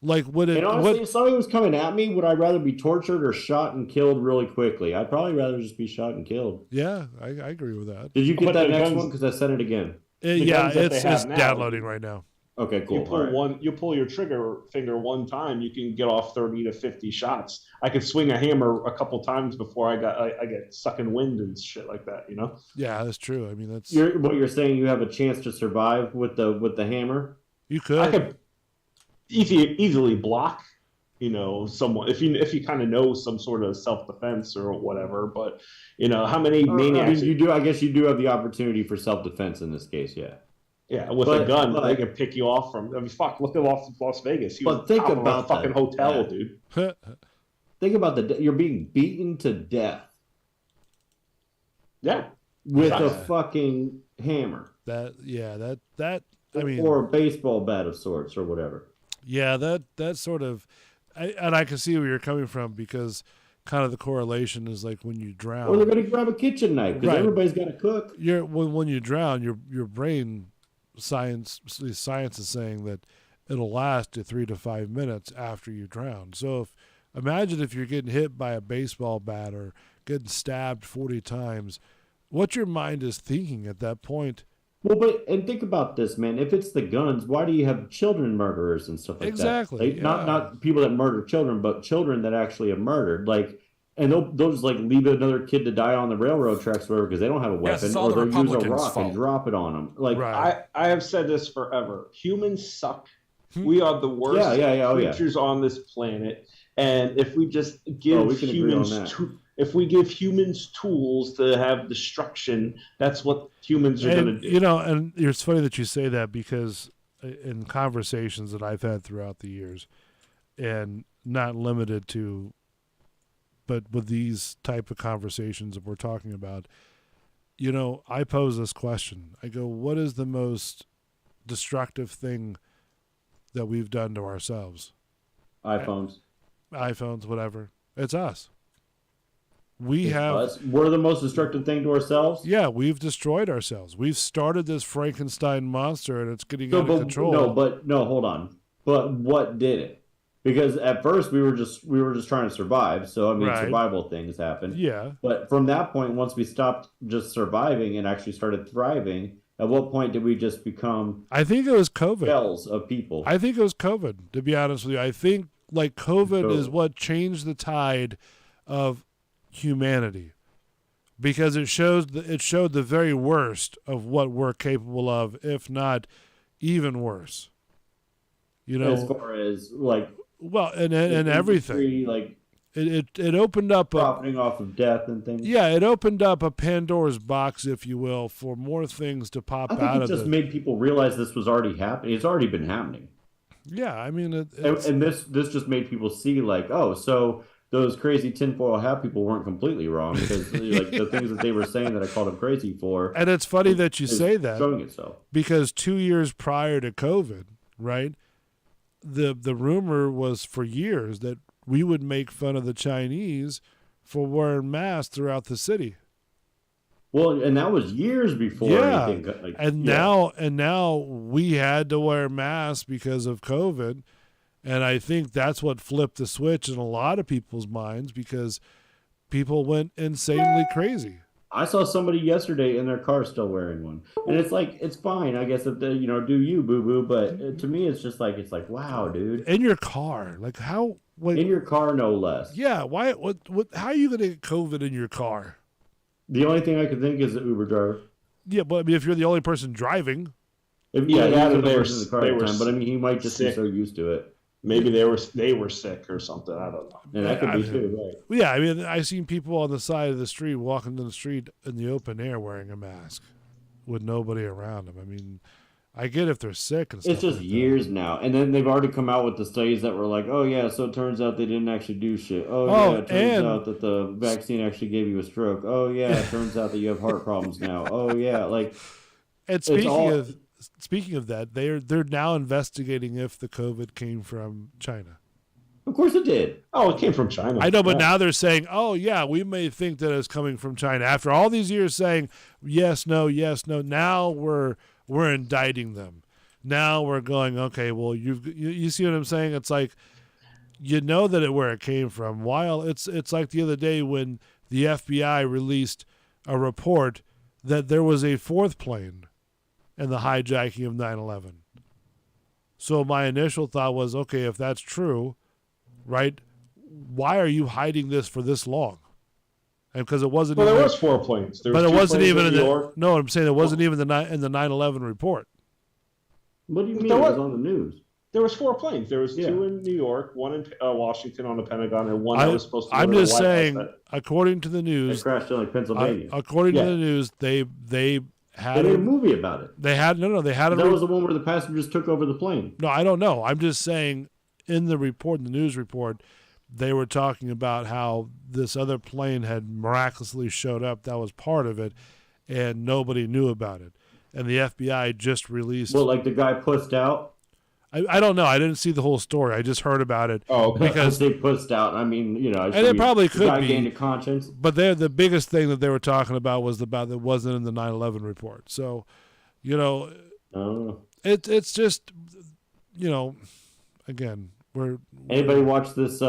Like would it? And honestly, if somebody was coming at me, would I rather be tortured or shot and killed really quickly? I'd probably rather just be shot and killed. Yeah, I agree with that. Did you get But that the next guns- one? Because I sent it again. Yeah, guns that they it's have now- downloading right now. Okay, cool. You pull your trigger finger one time, you can get off 30 to 50 shots. I could swing a hammer a couple times before I get sucking wind and shit like that, you know? Yeah, that's true. I mean, that's what you're saying. You have a chance to survive with the hammer. You could. I could easily block, you know, someone if you kind of know some sort of self-defense or whatever. But you know, how many maniacs? I mean, you do. I guess you do have the opportunity for self-defense in this case. Yeah. Yeah, with a gun, they can pick you off from. I mean, fuck! Look at Las Vegas. He was think about a fucking hotel, dude. Think about you're being beaten to death. Yeah, with a fucking hammer. That I mean, or a baseball bat of sorts or whatever. Yeah, that sort of, and I can see where you're coming from because kind of the correlation is like when you drown. Or they're going to grab a kitchen knife because everybody's got to cook. When you drown, your brain. Science is saying that it'll last 3 to 5 minutes after you drown. So imagine if you're getting hit by a baseball bat or getting stabbed 40 times, what your mind is thinking at that point. Well, and think about this, man. If it's the guns, why do you have children murderers and stuff like exactly, that? Exactly. Not people that murder children, but children that actually are murdered. Like, and they'll just like leave another kid to die on the railroad tracks or whatever because they don't have a weapon, or they'll use a rock and drop it on them. Like I have said this forever: humans suck. We are the worst creatures on this planet, and if we just give if we give humans tools to have destruction, that's what humans are going to do. You know, and it's funny that you say that because in conversations that I've had throughout the years, and not limited to. But with these type of conversations that we're talking about, you know, I pose this question. I go, what is the most destructive thing that we've done to ourselves? iPhones, whatever. It's us. We're the most destructive thing to ourselves? Yeah, we've destroyed ourselves. We've started this Frankenstein monster, and it's getting out of control. Hold on. But what did it? Because at first we were just trying to survive. So I mean, survival things happen. Yeah. But from that point, once we stopped just surviving and actually started thriving, at what point did we just become? I think it was COVID. Shells of people. I think it was COVID. To be honest with you, I think like COVID is what changed the tide of humanity, because it showed the very worst of what we're capable of, if not even worse. You know, as far as like. Well, and everything, like it opened up profiting off of death and things. Yeah, it opened up a Pandora's box, if you will, for more things to pop out of it. It just made people realize this was already happening. It's already been happening. Yeah, I mean, and this just made people see like, oh, so those crazy tinfoil hat people weren't completely wrong because like the things that they were saying that I called them crazy for. And it's funny that you say that, showing itself, because 2 years prior to COVID, right? The rumor was for years that we would make fun of the Chinese for wearing masks throughout the city. Well, and that was years before anything. Now we had to wear masks because of COVID, and I think that's what flipped the switch in a lot of people's minds because people went insanely crazy. I saw somebody yesterday in their car still wearing one, and it's like, it's fine, I guess, if they, you know, do you, boo boo, but to me, it's like, wow, dude, in your car, like how, in your car, no less. Yeah, why? What? How are you gonna get COVID in your car? The only thing I could think is the Uber driver. Yeah, but I mean, if you're the only person driving, but I mean, he might just be so used to it. Maybe they were sick or something. I don't know. And that could be too, right? Yeah, I mean, I've seen people on the side of the street walking down the street in the open air wearing a mask with nobody around them. I mean, I get if they're sick and stuff. It's just like years now, and then they've already come out with the studies that were like, oh yeah, so it turns out they didn't actually do shit. Oh yeah, it turns out that the vaccine actually gave you a stroke. Oh yeah, it turns out that you have heart problems now. Oh yeah, like. And speaking of that, they're now investigating if the COVID came from China. Of course it did. Oh, it came from China. I know, but now they're saying, oh, yeah, we may think that it's coming from China. After all these years saying yes, no, now we're indicting them. Now we're going, okay, well, you see what I'm saying? It's like, you know where it came from. While it's like the other day when the FBI released a report that there was a fourth plane in the hijacking of 9/11. So my initial thought was, okay, if that's true, right, why are you hiding this for this long? And because it wasn't. Well, even, there was 4 planes. There was but it 2 wasn't planes even in in New the. York. No, I'm saying it wasn't even in the 9/11 report. What do you mean? There It was- was on the news. There was 4 planes. There was 2 in New York, 1 in Washington on the Pentagon, and 1 that was supposed to. I'm go to the just White House saying, that- according to the It news, crashed in like Pennsylvania. according Yeah. to the news, they had They made a movie about it. They had they had That was the one where the passengers took over the plane. No, I don't know. I'm just saying, in the report, in the news report, they were talking about how this other plane had miraculously showed up. That was part of it, and nobody knew about it. And the FBI just released. Well, like the guy pussed out. I don't know. I didn't see the whole story. I just heard about it. Oh, because they pussed out. I mean, you know, and it probably the could guy be. gained a conscience. But the biggest thing that they were talking about was about that wasn't in the 9/11 report. So, you know, it's just, you know, again, we're Anybody watch this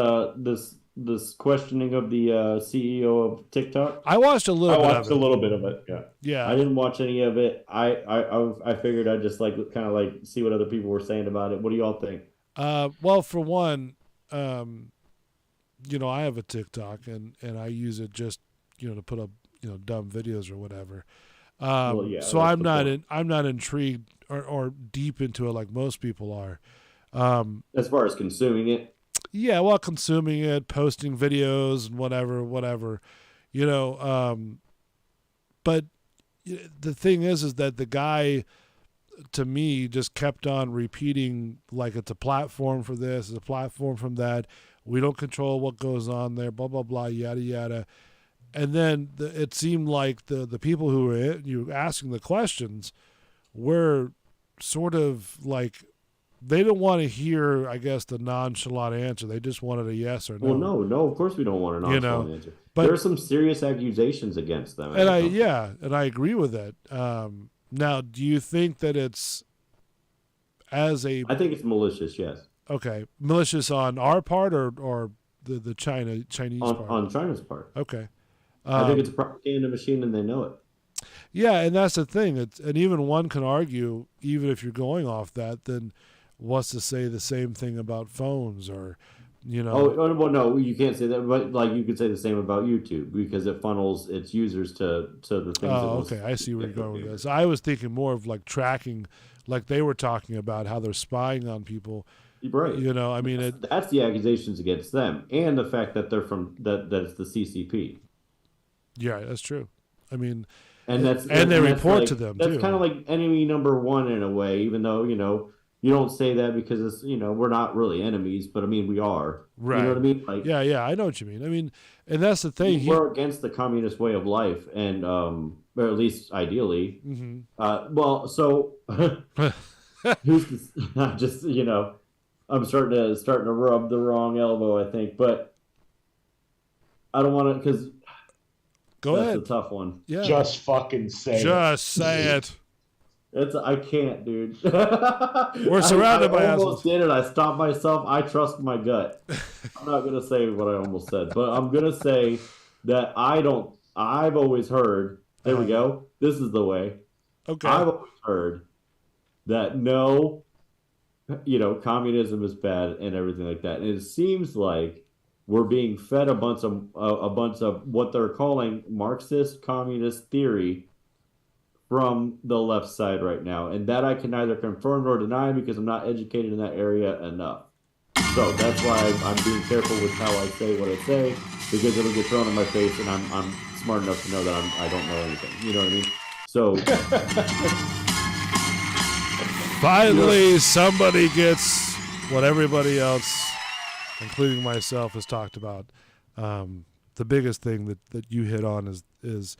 this questioning of the CEO of TikTok? I watched a little. I watched a little bit of it. Yeah. Yeah. I didn't watch any of it. I figured I'd just like kind of like see what other people were saying about it. What do y'all think? Well, for one, you know, I have a TikTok and I use it just, you know, to put up, you know, dumb videos or whatever. Well, yeah, so that's I'm not intrigued or deep into it like most people are. As far as consuming it. Yeah, well, consuming it, posting videos and whatever, you know. But the thing is that the guy, to me, just kept on repeating like it's a platform for this, it's a platform from that. We don't control what goes on there, blah blah blah, yada yada. And then it seemed like the people who were asking the questions were sort of like. They didn't want to hear, I guess, the nonchalant answer. They just wanted a yes or no. Well, no, of course we don't want a nonchalant answer. But there are some serious accusations against them. And I agree with that. Now, do you think that it's I think it's malicious, yes. Okay. Malicious on our part or the Chinese part? On China's part. Okay. I think it's a propaganda machine and they know it. Yeah, and that's the thing. And even one can argue, even if you're going off that, then what's to say the same thing about phones or, you know? Oh, well, no, you can't say that. But like you could say the same about YouTube because it funnels its users to the things. Oh, okay. I see where you're going with this. I was thinking more of like tracking, like they were talking about how they're spying on people. Right. You know, I mean, that's the accusations against them, and the fact that they're from that it's the CCP. Yeah, that's true. I mean, and they report like, to them. That's too. kind of like enemy number one in a way, even though you know. You don't say that because it's we're not really enemies, but I mean we are. Right. You know what I mean? Like yeah, I know what you mean. I mean, and that's the thing. We're against the communist way of life, and or at least ideally. Mm-hmm. Well, so who's just I'm starting to rub the wrong elbow, I think, but I don't want to because go ahead. That's a tough one. Yeah, just fucking say it. I can't, dude. We're surrounded by I assholes. almost did it. I stopped myself. I trust my gut. I'm not gonna say what I almost said, but I'm gonna say that I've always heard. There we go. This is the way. Okay. I've always heard that no, communism is bad and everything like that. And it seems like we're being fed a bunch of what they're calling Marxist communist theory from the left side right now, and that I can neither confirm nor deny because I'm not educated in that area enough. So that's why I'm being careful with how I say what I say, because it'll get thrown in my face, and I'm smart enough to know that I don't know anything. You know what I mean? So finally, somebody gets what everybody else, including myself, has talked about. The biggest thing that you hit on is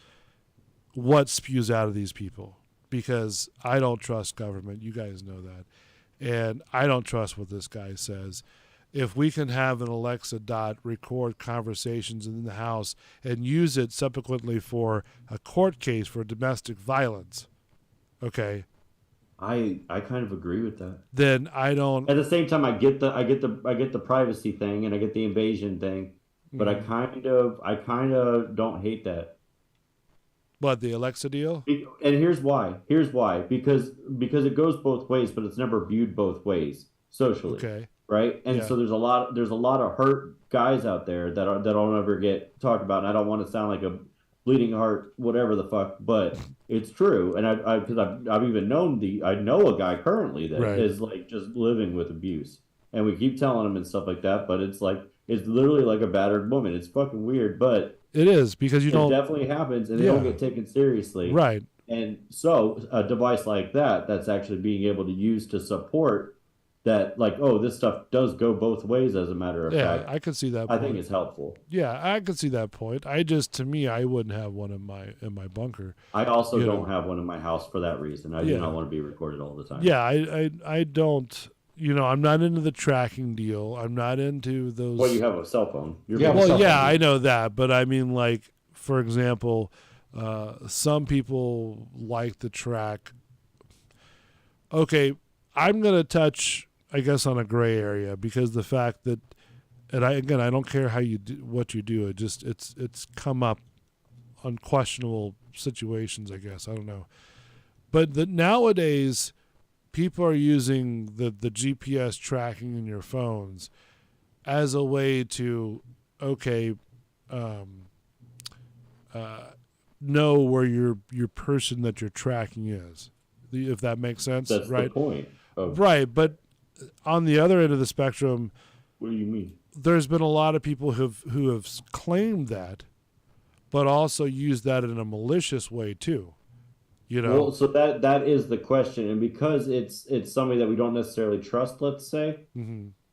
what spews out of these people, because I don't trust government. You guys know that. And I don't trust what this guy says. If we can have an Alexa Dot record conversations in the house and use it subsequently for a court case for domestic violence, okay, I kind of agree with that. Then I don't. At the same time, I get the privacy thing and I get the invasion thing, but I kind of don't hate that. What, the Alexa deal? And here's why. Because it goes both ways, but it's never viewed both ways socially. Okay. Right. And so there's a lot of hurt guys out there that don't ever get talked about. And I don't want to sound like a bleeding heart, whatever the fuck, but it's true. And I've even I know a guy currently that is like just living with abuse, and we keep telling him and stuff like that. But it's literally like a battered woman. It's fucking weird, but it is, because it definitely happens, and they don't get taken seriously. Right. And so a device like that's actually being able to use to support that, like, oh, this stuff does go both ways, as a matter of fact. I could see that point. I think it's helpful. Yeah, I could see that point. To me, I wouldn't have one in my bunker. I also don't have one in my house for that reason. I do not want to be recorded all the time. Yeah, I don't. I'm not into the tracking deal. I'm not into those. Well, you have a cell phone. I know that, but I mean, like, for example, some people like to track. Okay, I'm gonna touch, I guess, on a gray area, because the fact that, and I don't care how you do what you do. It's come up on questionable situations, I guess. I don't know, but nowadays people are using the GPS tracking in your phones as a way to know where your person that you're tracking is, if that makes sense. That's right? The point. Right, but on the other end of the spectrum, what do you mean? There's been a lot of people who have claimed that, but also used that in a malicious way too. Well, so that is the question, and because it's somebody that we don't necessarily trust, let's say,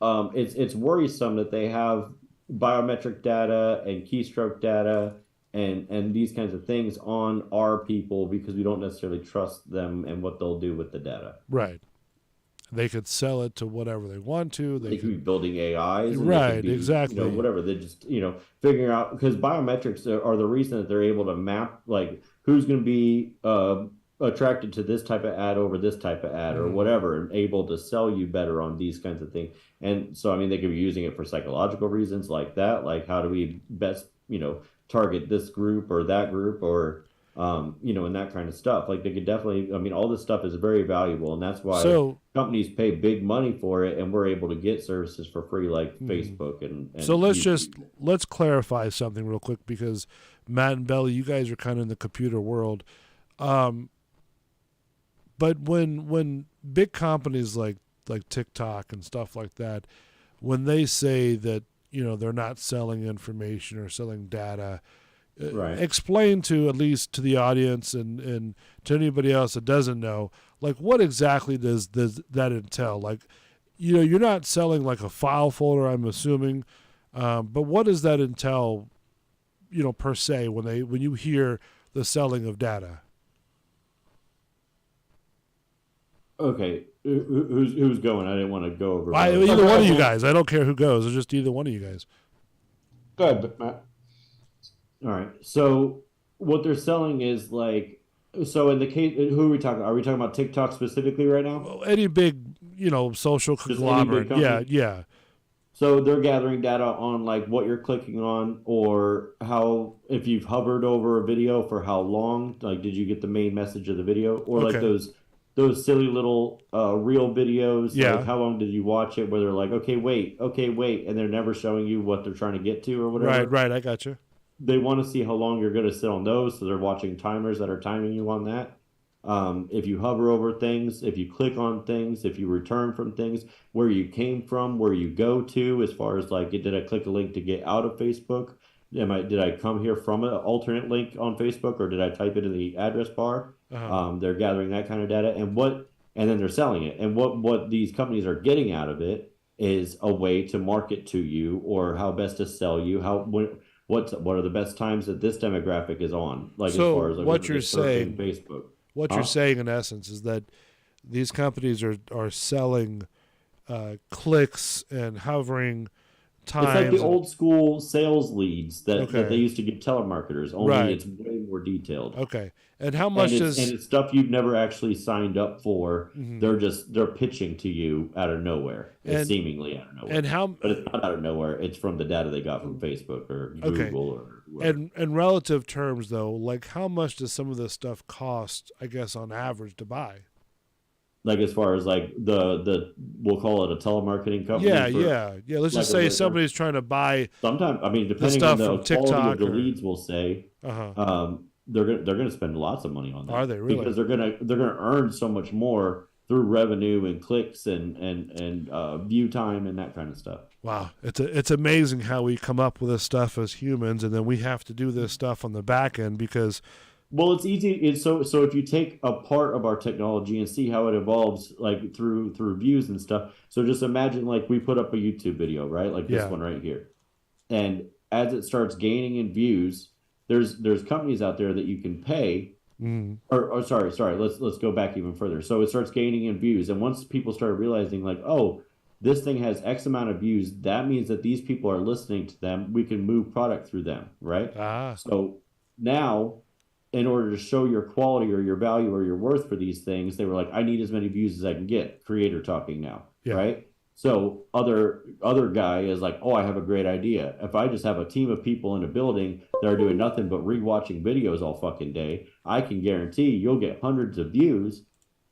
it's worrisome that they have biometric data and keystroke data and these kinds of things on our people, because we don't necessarily trust them and what they'll do with the data. Right. They could sell it to whatever they want to. They could be building AIs. Right, exactly. Whatever. They're just, figuring out, because biometrics are the reason that they're able to map, like, who's going to be attracted to this type of ad over this type of ad or whatever, and able to sell you better on these kinds of things. And so, I mean, they could be using it for psychological reasons like that. Like, how do we best, target this group or that group, or and that kind of stuff. Like, they could definitely, I mean, all this stuff is very valuable, and that's why companies pay big money for it, and we're able to get services for free, like Facebook and so let's clarify something real quick, because Matt and Belly, you guys are kind of in the computer world, but when big companies like TikTok and stuff like that, when they say that they're not selling information or selling data, explain to, at least to the audience and to anybody else that doesn't know, like, what exactly does that entail? Like, you're not selling like a file folder, I'm assuming, but what does that entail, per se, when you hear the selling of data? Okay, who's going? I didn't want to go over. Either one of you guys. I don't care who goes. It's just either one of you guys. Go ahead, Matt. All right. So what they're selling is like, so in the case, who are we talking? Are we talking about TikTok specifically right now? Well, any big, social conglomerate. Yeah. So they're gathering data on like what you're clicking on, or how, if you've hovered over a video for how long, like, did you get the main message of the video, or like those silly little reel videos, like, how long did you watch it, where they're like, okay, wait, and they're never showing you what they're trying to get to or whatever. Right, I got you. They want to see how long you're going to sit on those, so they're watching timers that are timing you on that. If you hover over things, if you click on things, if you return from things, where you came from, where you go to, as far as like, did I click a link to get out of Facebook? Did I come here from an alternate link on Facebook, or did I type it in the address bar? They're gathering that kind of data, and then they're selling it. And what these companies are getting out of it is a way to market to you, or how best to sell you, what are the best times that this demographic is on. Like, so as far as like, what you're saying, Facebook. What you're saying in essence is that these companies are selling clicks and hovering times. It's like the old school sales leads that they used to give telemarketers, only it's way more detailed. Okay. And how much and it's stuff you've never actually signed up for. They're pitching to you out of nowhere. It's seemingly out of nowhere. But it's not out of nowhere. It's from the data they got from Facebook or Google or whatever. And relative terms though, like how much does some of this stuff cost, I guess, on average to buy? Like as far as like the we'll call it a telemarketing company. Yeah. Let's just say somebody's trying to buy. Sometimes, I mean, depending on the quality of the leads, we'll say they're gonna spend lots of money on that. Are they really? Because they're gonna earn so much more through revenue and clicks and view time and that kind of stuff. Wow, it's amazing how we come up with this stuff as humans, and then we have to do this stuff on the back end because. Well, it's easy. So if you take a part of our technology and see how it evolves, like through views and stuff. So just imagine like we put up a YouTube video, right? Like this one right here, and as it starts gaining in views, there's companies out there that you can pay. Or sorry, let's go back even further. So it starts gaining in views, and once people start realizing like, oh, this thing has X amount of views, that means that these people are listening to them. We can move product through them, right? So now, in order to show your quality or your value or your worth for these things, they were like, I need as many views as I can get. Creator talking now, right? So other guy is like, oh, I have a great idea. If I just have a team of people in a building that are doing nothing but rewatching videos all fucking day, I can guarantee you'll get hundreds of views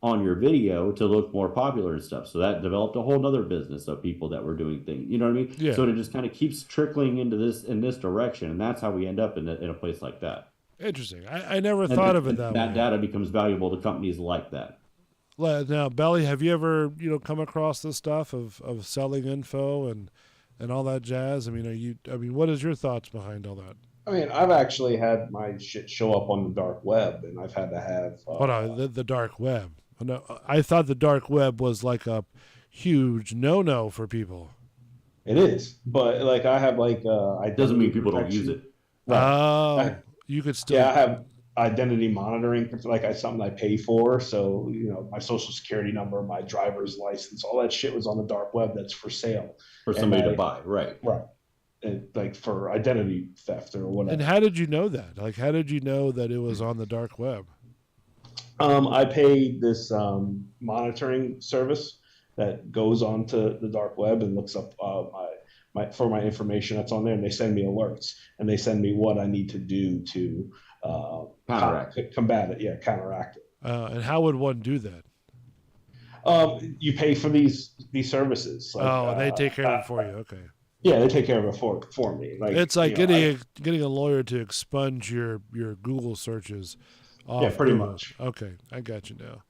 on your video to look more popular and stuff. So that developed a whole nother business of people that were doing things. You know what I mean? Yeah. So it just kind of keeps trickling into this direction, and that's how we end up in a place like that. Interesting. I never thought of it that way. That data becomes valuable to companies like that. Now, Belly, have you ever come across this stuff of selling info and all that jazz? I mean, what is your thoughts behind all that? I mean, I've actually had my shit show up on the dark web, and I've had to have. Hold on, the dark web. No, I thought the dark web was like a huge no-no for people. It is, but like I have like it doesn't mean people don't use it. Right. You could still. Yeah, I have identity monitoring, like something I pay for. So my social security number, my driver's license, all that shit was on the dark web. That's for sale for somebody to buy, right? And like for identity theft or whatever. And how did you know that? Like, how did you know that it was on the dark web? I paid this monitoring service that goes onto the dark web and looks up my information that's on there, and they send me alerts and they send me what I need to do to combat it. Counteract it. And how would one do that? You pay for these services. Like, they take care of it for you. Okay. Yeah, they take care of it for me. Like, it's like getting a lawyer to expunge your Google searches. Yeah, pretty much. Okay, I got you now.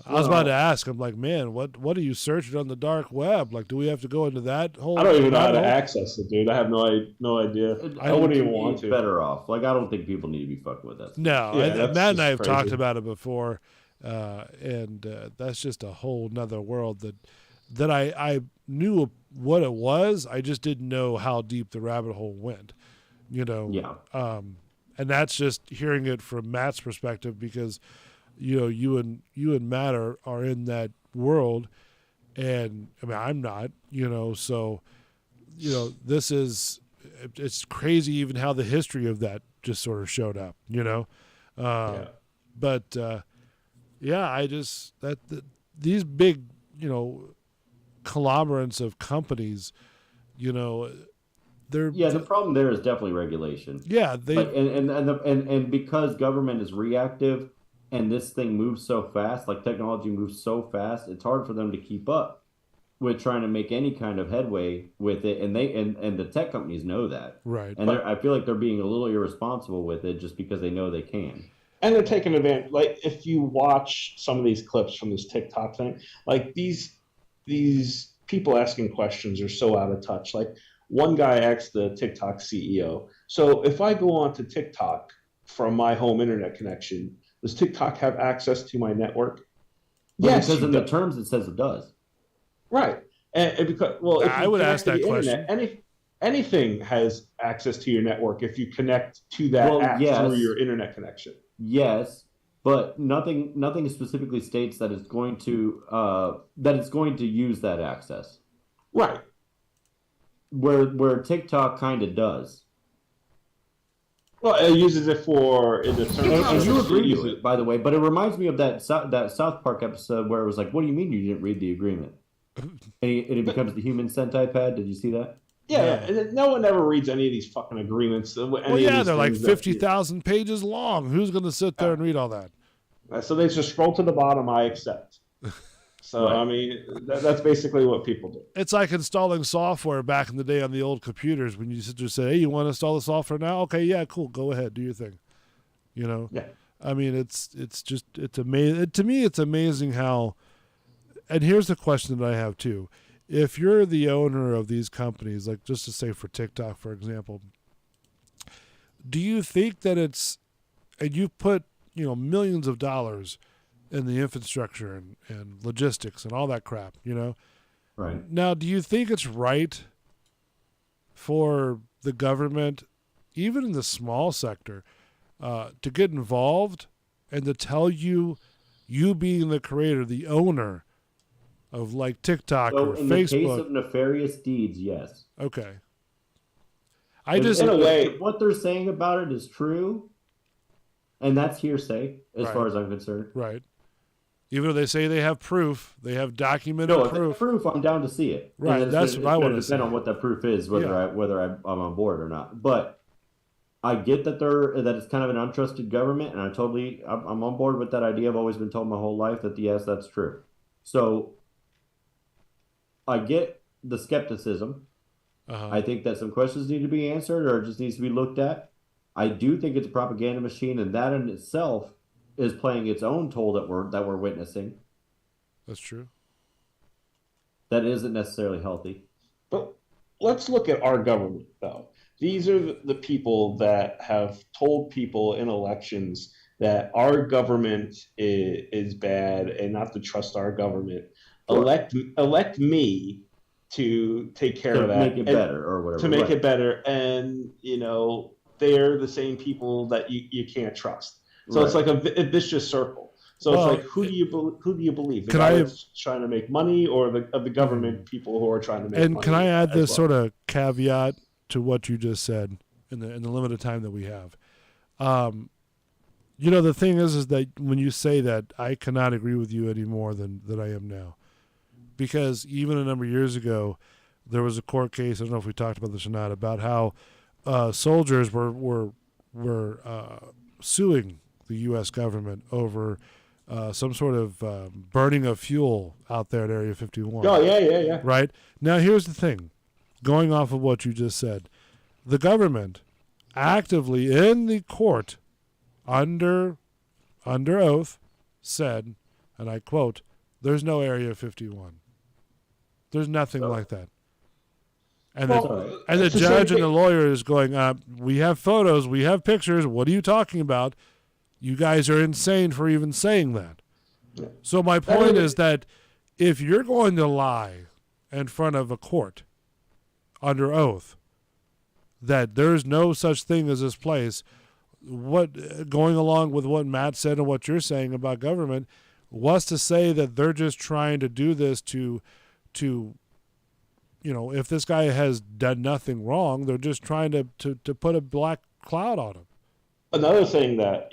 I was about to ask. I'm like, man, what are you searching on the dark web? Like, do we have to go into that whole? I don't even know how to access it, dude. I have no idea. I wouldn't even want to. Better off. Like, I don't think people need to be fucking with that. No, Matt and I have talked about it before, and that's just a whole nother world that I knew what it was. I just didn't know how deep the rabbit hole went. Yeah. And that's just hearing it from Matt's perspective because. You and Matt are in that world, and I mean I'm not. So this is it's crazy even how the history of that just sort of showed up. But I just these big conglomerates of companies, the problem there is definitely regulation. Yeah, and because government is reactive. And this thing moves so fast, like technology moves so fast, it's hard for them to keep up with trying to make any kind of headway with it. And and the tech companies know that. Right. And I feel like they're being a little irresponsible with it just because they know they can. And they're taking advantage. Like if you watch some of these clips from this TikTok thing, like these people asking questions are so out of touch. Like one guy asked the TikTok CEO, so if I go onto TikTok from my home internet connection, does TikTok have access to my network? Yes, because in the terms it says it does. Right, and because if I would ask that question. Anything has access to your network if you connect to that app through your internet connection. Yes, but nothing specifically states that it's going to use that access. Right. where TikTok kind of does. Well, it uses it for in the terms. And you agree to it, by the way, but it reminds me of that South Park episode where it was like, "What do you mean you didn't read the agreement?" And it becomes the human centipede. Did you see that? Yeah, no one ever reads any of these fucking agreements. Well, yeah, they're like 50,000 pages long. Who's going to sit there and read all that? So they just scroll to the bottom, I accept. So, right. I mean, that's basically what people do. It's like installing software back in the day on the old computers when you just say, hey, you want to install the software now? Okay, yeah, cool. Go ahead. Do your thing. You know? Yeah. I mean, it's amazing. To me, it's amazing how, and here's the question that I have too. If you're the owner of these companies, like just to say for TikTok, for example, do you think that it's, and you put, millions of dollars in the infrastructure and logistics and all that crap, Right. Now, do you think it's right for the government, even in the small sector, to get involved and to tell you being the creator, the owner of like TikTok or in Facebook? In the case of nefarious deeds, yes. Okay. In a way, what they're saying about it is true, and that's hearsay as far as I'm concerned. Right. Even though they say they have proof, they have documented proof. If they have proof, I'm down to see it. Right, that's what I want to say. Depend on what that proof is, whether I'm on board or not. But I get that that it's kind of an untrusted government, and I'm on board with that idea. I've always been told my whole life that yes, that's true. So I get the skepticism. I think that some questions need to be answered, or it just needs to be looked at. I do think it's a propaganda machine, and that in itself is playing its own toll that we're witnessing. That's true. That isn't necessarily healthy. But let's look at our government, though. These are the people that have told people in elections that our government is bad and not to trust our government. Sure. Elect me to take care of that. To make it better or whatever. To make it better. And, they're the same people that you can't trust. So it's like a vicious circle. So it's like, who do you believe? The guy that's trying to make money, or the government people who are trying to make money? And can I add this sort of caveat to what you just said in the limited time that we have? The thing is that when you say that, I cannot agree with you any more than I am now, because even a number of years ago, there was a court case. I don't know if we talked about this or not, about how soldiers were suing the U.S. government over some sort of burning of fuel out there at Area 51. Oh, yeah. Right? Now, here's the thing. Going off of what you just said, the government actively in the court under oath said, and I quote, "There's no Area 51. There's nothing like that." And the judge and the lawyer is going, we have photos, we have pictures. What are you talking about? You guys are insane for even saying that. Yeah. So my point is that if you're going to lie in front of a court under oath that there's no such thing as this place, going along with what Matt said and what you're saying about government, was to say that they're just trying to do this to if this guy has done nothing wrong, they're just trying to put a black cloud on him. Another thing that,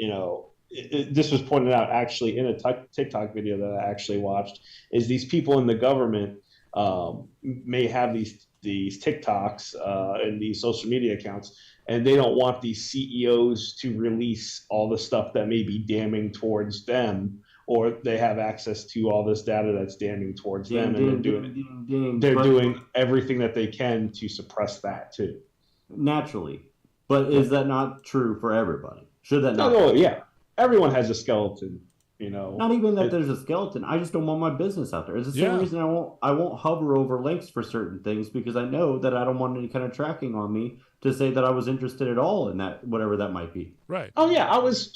this was pointed out actually in a TikTok video that I actually watched, is these people in the government may have these TikToks and these social media accounts, and they don't want these CEOs to release all the stuff that may be damning towards them, or they have access to all this data that's damning towards them, and they're doing everything that they can to suppress that too. Naturally. But is that not true for everybody? Should that not? No, yeah. Everyone has a skeleton, Not even that there's a skeleton. I just don't want my business out there. It's the same reason I won't hover over links for certain things, because I know that I don't want any kind of tracking on me to say that I was interested at all in that, whatever that might be. Right. Oh yeah, I was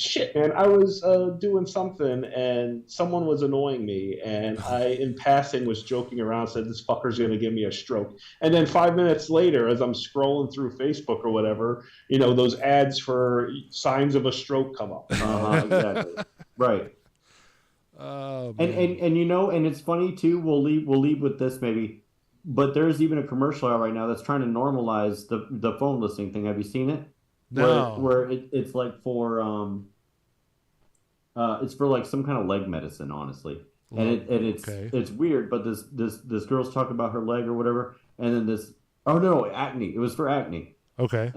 doing something and someone was annoying me, and I, in passing, was joking around, said this fucker's gonna give me a stroke. And then 5 minutes later, as I'm scrolling through Facebook or whatever, those ads for signs of a stroke come up. Exactly. Right. And it's funny too. We'll leave with this maybe. But there's even a commercial out right now that's trying to normalize the phone listening thing. Have you seen it? No. Where it's like for it's for like some kind of leg medicine, honestly. And it's weird, but this girl's talking about her leg or whatever, and then acne. It was for acne. Okay.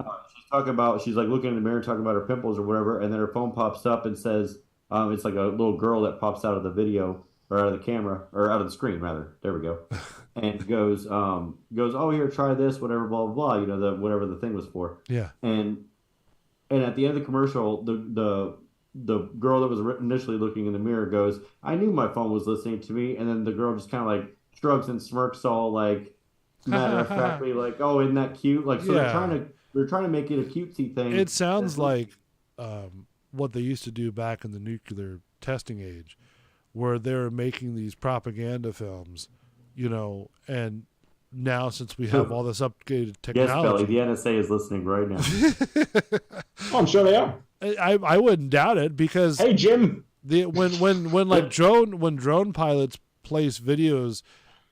She's like looking in the mirror, talking about her pimples or whatever, and then her phone pops up and says, it's like a little girl that pops out of the video or out of the camera or out of the screen rather. There we go. And goes, oh, here, try this, whatever, blah, blah, blah, whatever the thing was for. Yeah. And at the end of the commercial, the girl that was initially looking in the mirror goes, I knew my phone was listening to me. And then the girl just kind of like shrugs and smirks all like matter of factly, like, oh, isn't that cute? Like, so they're trying to make it a cutesy thing. It sounds like what they used to do back in the nuclear testing age, where they were making these propaganda films, and now since we have all this updated technology. Yes, Belly, the NSA is listening right now. Oh, I'm sure they are. I wouldn't doubt it because hey Jim, when drone pilots place videos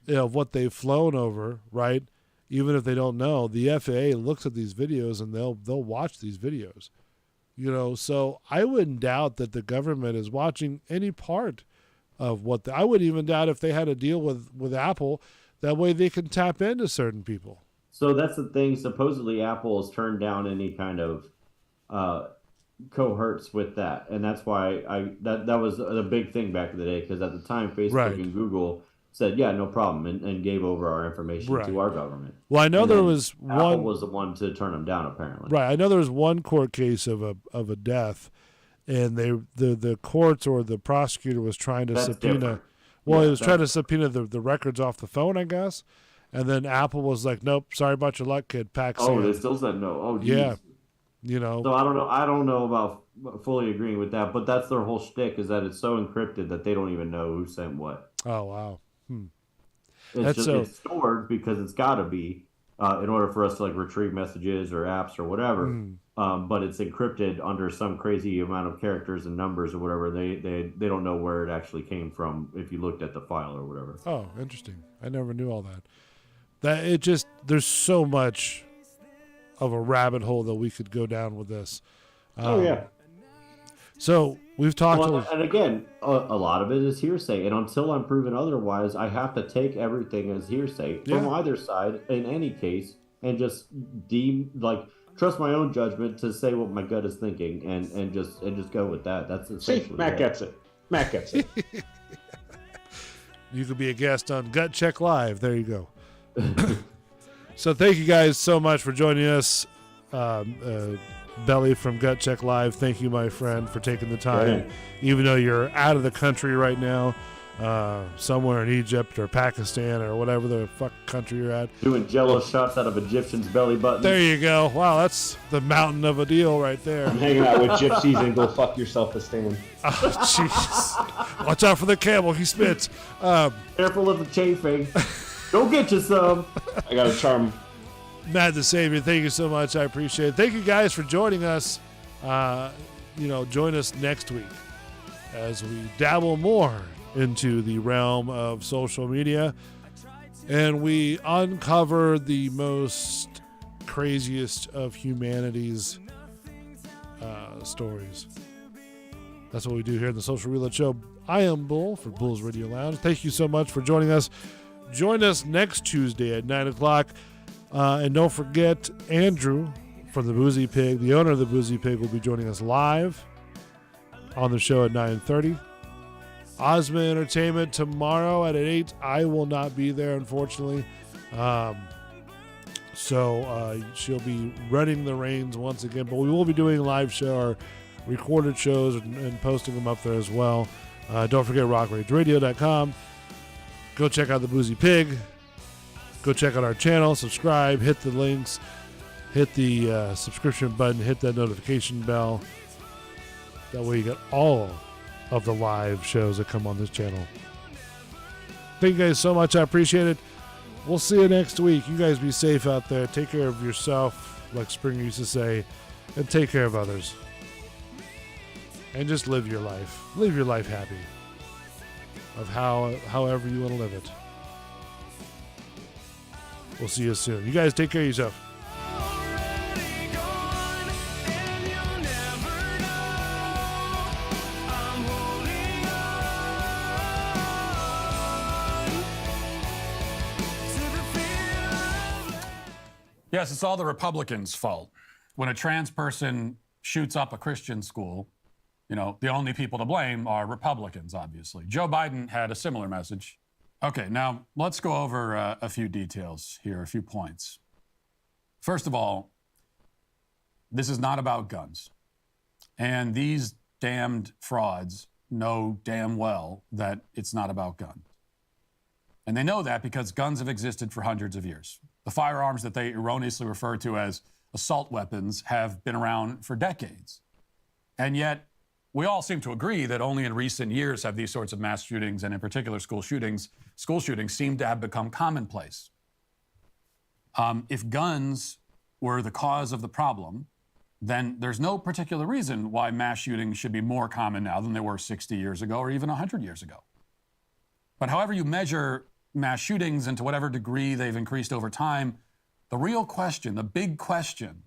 of what they've flown over, right? Even if they don't know, the FAA looks at these videos and they'll watch these videos, So I wouldn't doubt that the government is watching any part of what I would even doubt if they had a deal with Apple. That way they can tap into certain people. So that's the thing. Supposedly Apple has turned down any kind of cohorts with that, and that's why that was a big thing back in the day, because at the time Facebook and Google said, yeah, no problem, and gave over our information to our government. Well, I know and there was Apple was the one to turn them down, apparently. Right. I know there was one court case of a death, and the courts or the prosecutor was trying to subpoena. Different. Well, he was trying to subpoena the records off the phone, I guess, and then Apple was like, nope, sorry about your luck, kid. Pack Oh, they still said no. Oh, geez. Yeah. So I don't know about fully agreeing with that, but that's their whole shtick, is that it's so encrypted that they don't even know who sent what. Oh, wow. It's stored because it's got to be in order for us to like retrieve messages or apps or whatever. But it's encrypted under some crazy amount of characters and numbers or whatever. They don't know where it actually came from if you looked at the file or whatever. Oh, interesting. I never knew all that. There's so much of a rabbit hole that we could go down with this. So we've talked. And again, a lot of it is hearsay, and until I'm proven otherwise, I have to take everything as hearsay from either side in any case, and just trust my own judgment to say what my gut is thinking, and just go with that. That's essentially Matt gets it. Matt gets it. You could be a guest on Gut Check Live. There you go. So thank you guys so much for joining us. Belly from Gut Check Live, thank you, my friend, for taking the time. Even though you're out of the country right now, somewhere in Egypt or Pakistan or whatever the fuck country you're at. Doing Jello shots out of Egyptians' belly buttons. There you go. Wow, that's the mountain of a deal right there. I'm hanging out with gypsies and go fuck yourself a stand. Oh, jeez. Watch out for the camel. He spits. Careful of the chafing. Go get you some. I got a charm. Matt the Savior, thank you so much. I appreciate it. Thank you guys for joining us. Join us next week as we dabble more into the realm of social media and we uncover the most craziest of humanity's stories. That's what we do here in the Social Reload Show. I am Bull for Bull's Radio Lounge. Thank you so much for joining us. Join us next Tuesday at 9 o'clock. And don't forget, Andrew from the Boozy Pig, the owner of the Boozy Pig, will be joining us live on the show at 9:30. Ozma Entertainment tomorrow at 8. I will not be there, unfortunately. So she'll be running the reins once again. But we will be doing a live show, or recorded shows, and posting them up there as well. Don't forget rockrageradio.com. Go check out the Boozy Pig. Go check out our channel, subscribe, hit the links, hit the subscription button, hit that notification bell. That way you get all of the live shows that come on this channel. Thank you guys so much. I appreciate it. We'll see you next week. You guys be safe out there. Take care of yourself, like Springer used to say, and take care of others. And just live your life. Live your life happy. Of however you want to live it. We'll see you soon. You guys take care of yourself. Yes, it's all the Republicans' fault. When a trans person shoots up a Christian school, you know, the only people to blame are Republicans, obviously. Joe Biden had a similar message. Okay, now let's go over a few details here, a few points. First of all, this is not about guns. And these damned frauds know damn well that it's not about guns. And they know that because guns have existed for hundreds of years. The firearms that they erroneously refer to as assault weapons have been around for decades. And yet, we all seem to agree that only in recent years have these sorts of mass shootings, and in particular school shootings seem to have become commonplace. If guns were the cause of the problem, then there's no particular reason why mass shootings should be more common now than they were 60 years ago or even 100 years ago. But however you measure mass shootings and to whatever degree they've increased over time, the real question, the big question,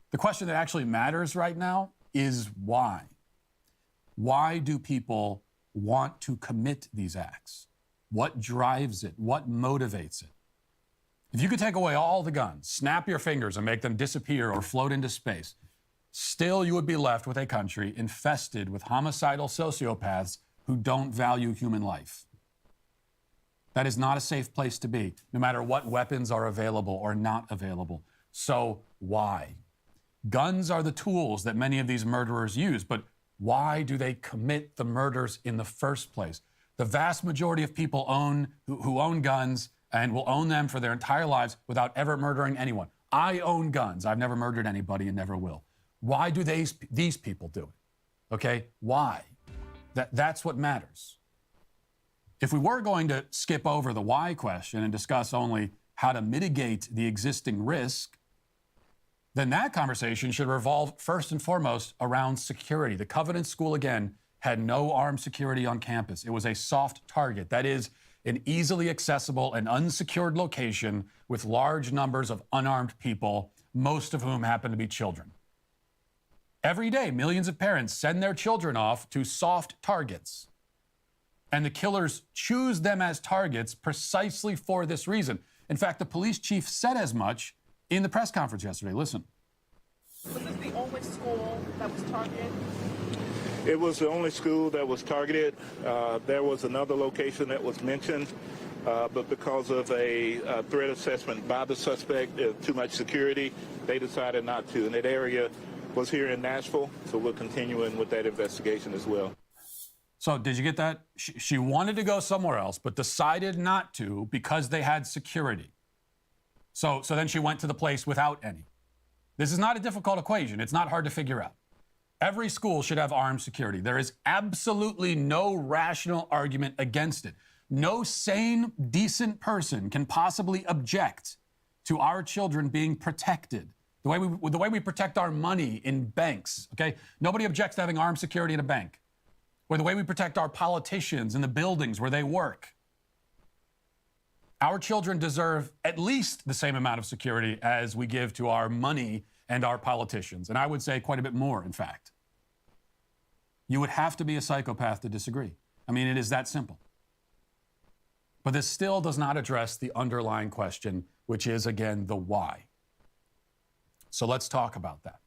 the question that actually matters right now is why? Why do people want to commit these acts? What drives it? What motivates it? If you could take away all the guns, snap your fingers and make them disappear or float into space, still you would be left with a country infested with homicidal sociopaths who don't value human life. That is not a safe place to be, no matter what weapons are available or not available. So why? Guns are the tools that many of these murderers use, but why do they commit the murders in the first place? The vast majority of people who own guns and will own them for their entire lives without ever murdering anyone. I own guns. I've never murdered anybody and never will. Why do these people do it? Okay, why? That's what matters. If we were going to skip over the why question and discuss only how to mitigate the existing risk, then that conversation should revolve first and foremost around security. The Covenant School, again, had no armed security on campus. It was a soft target. That is, an easily accessible and unsecured location with large numbers of unarmed people, most of whom happen to be children. Every day, millions of parents send their children off to soft targets. And the killers choose them as targets precisely for this reason. In fact, the police chief said as much in the press conference yesterday. Listen. Was this the only school that was targeted? It was the only school that was targeted. There was another location that was mentioned, but because of a threat assessment by the suspect, too much security, they decided not to. And that area was here in Nashville, so we're continuing with that investigation as well. So did you get that? She wanted to go somewhere else, but decided not to because they had security. So then she went to the place without any. This is not a difficult equation. It's not hard to figure out. Every school should have armed security. There is absolutely no rational argument against it. No sane, decent person can possibly object to our children being protected the way we protect our money in banks, okay? Nobody objects to having armed security in a bank. Or the way we protect our politicians in the buildings where they work. Our children deserve at least the same amount of security as we give to our money and our politicians. And I would say quite a bit more, in fact. You would have to be a psychopath to disagree. I mean, it is that simple. But this still does not address the underlying question, which is, again, the why. So let's talk about that.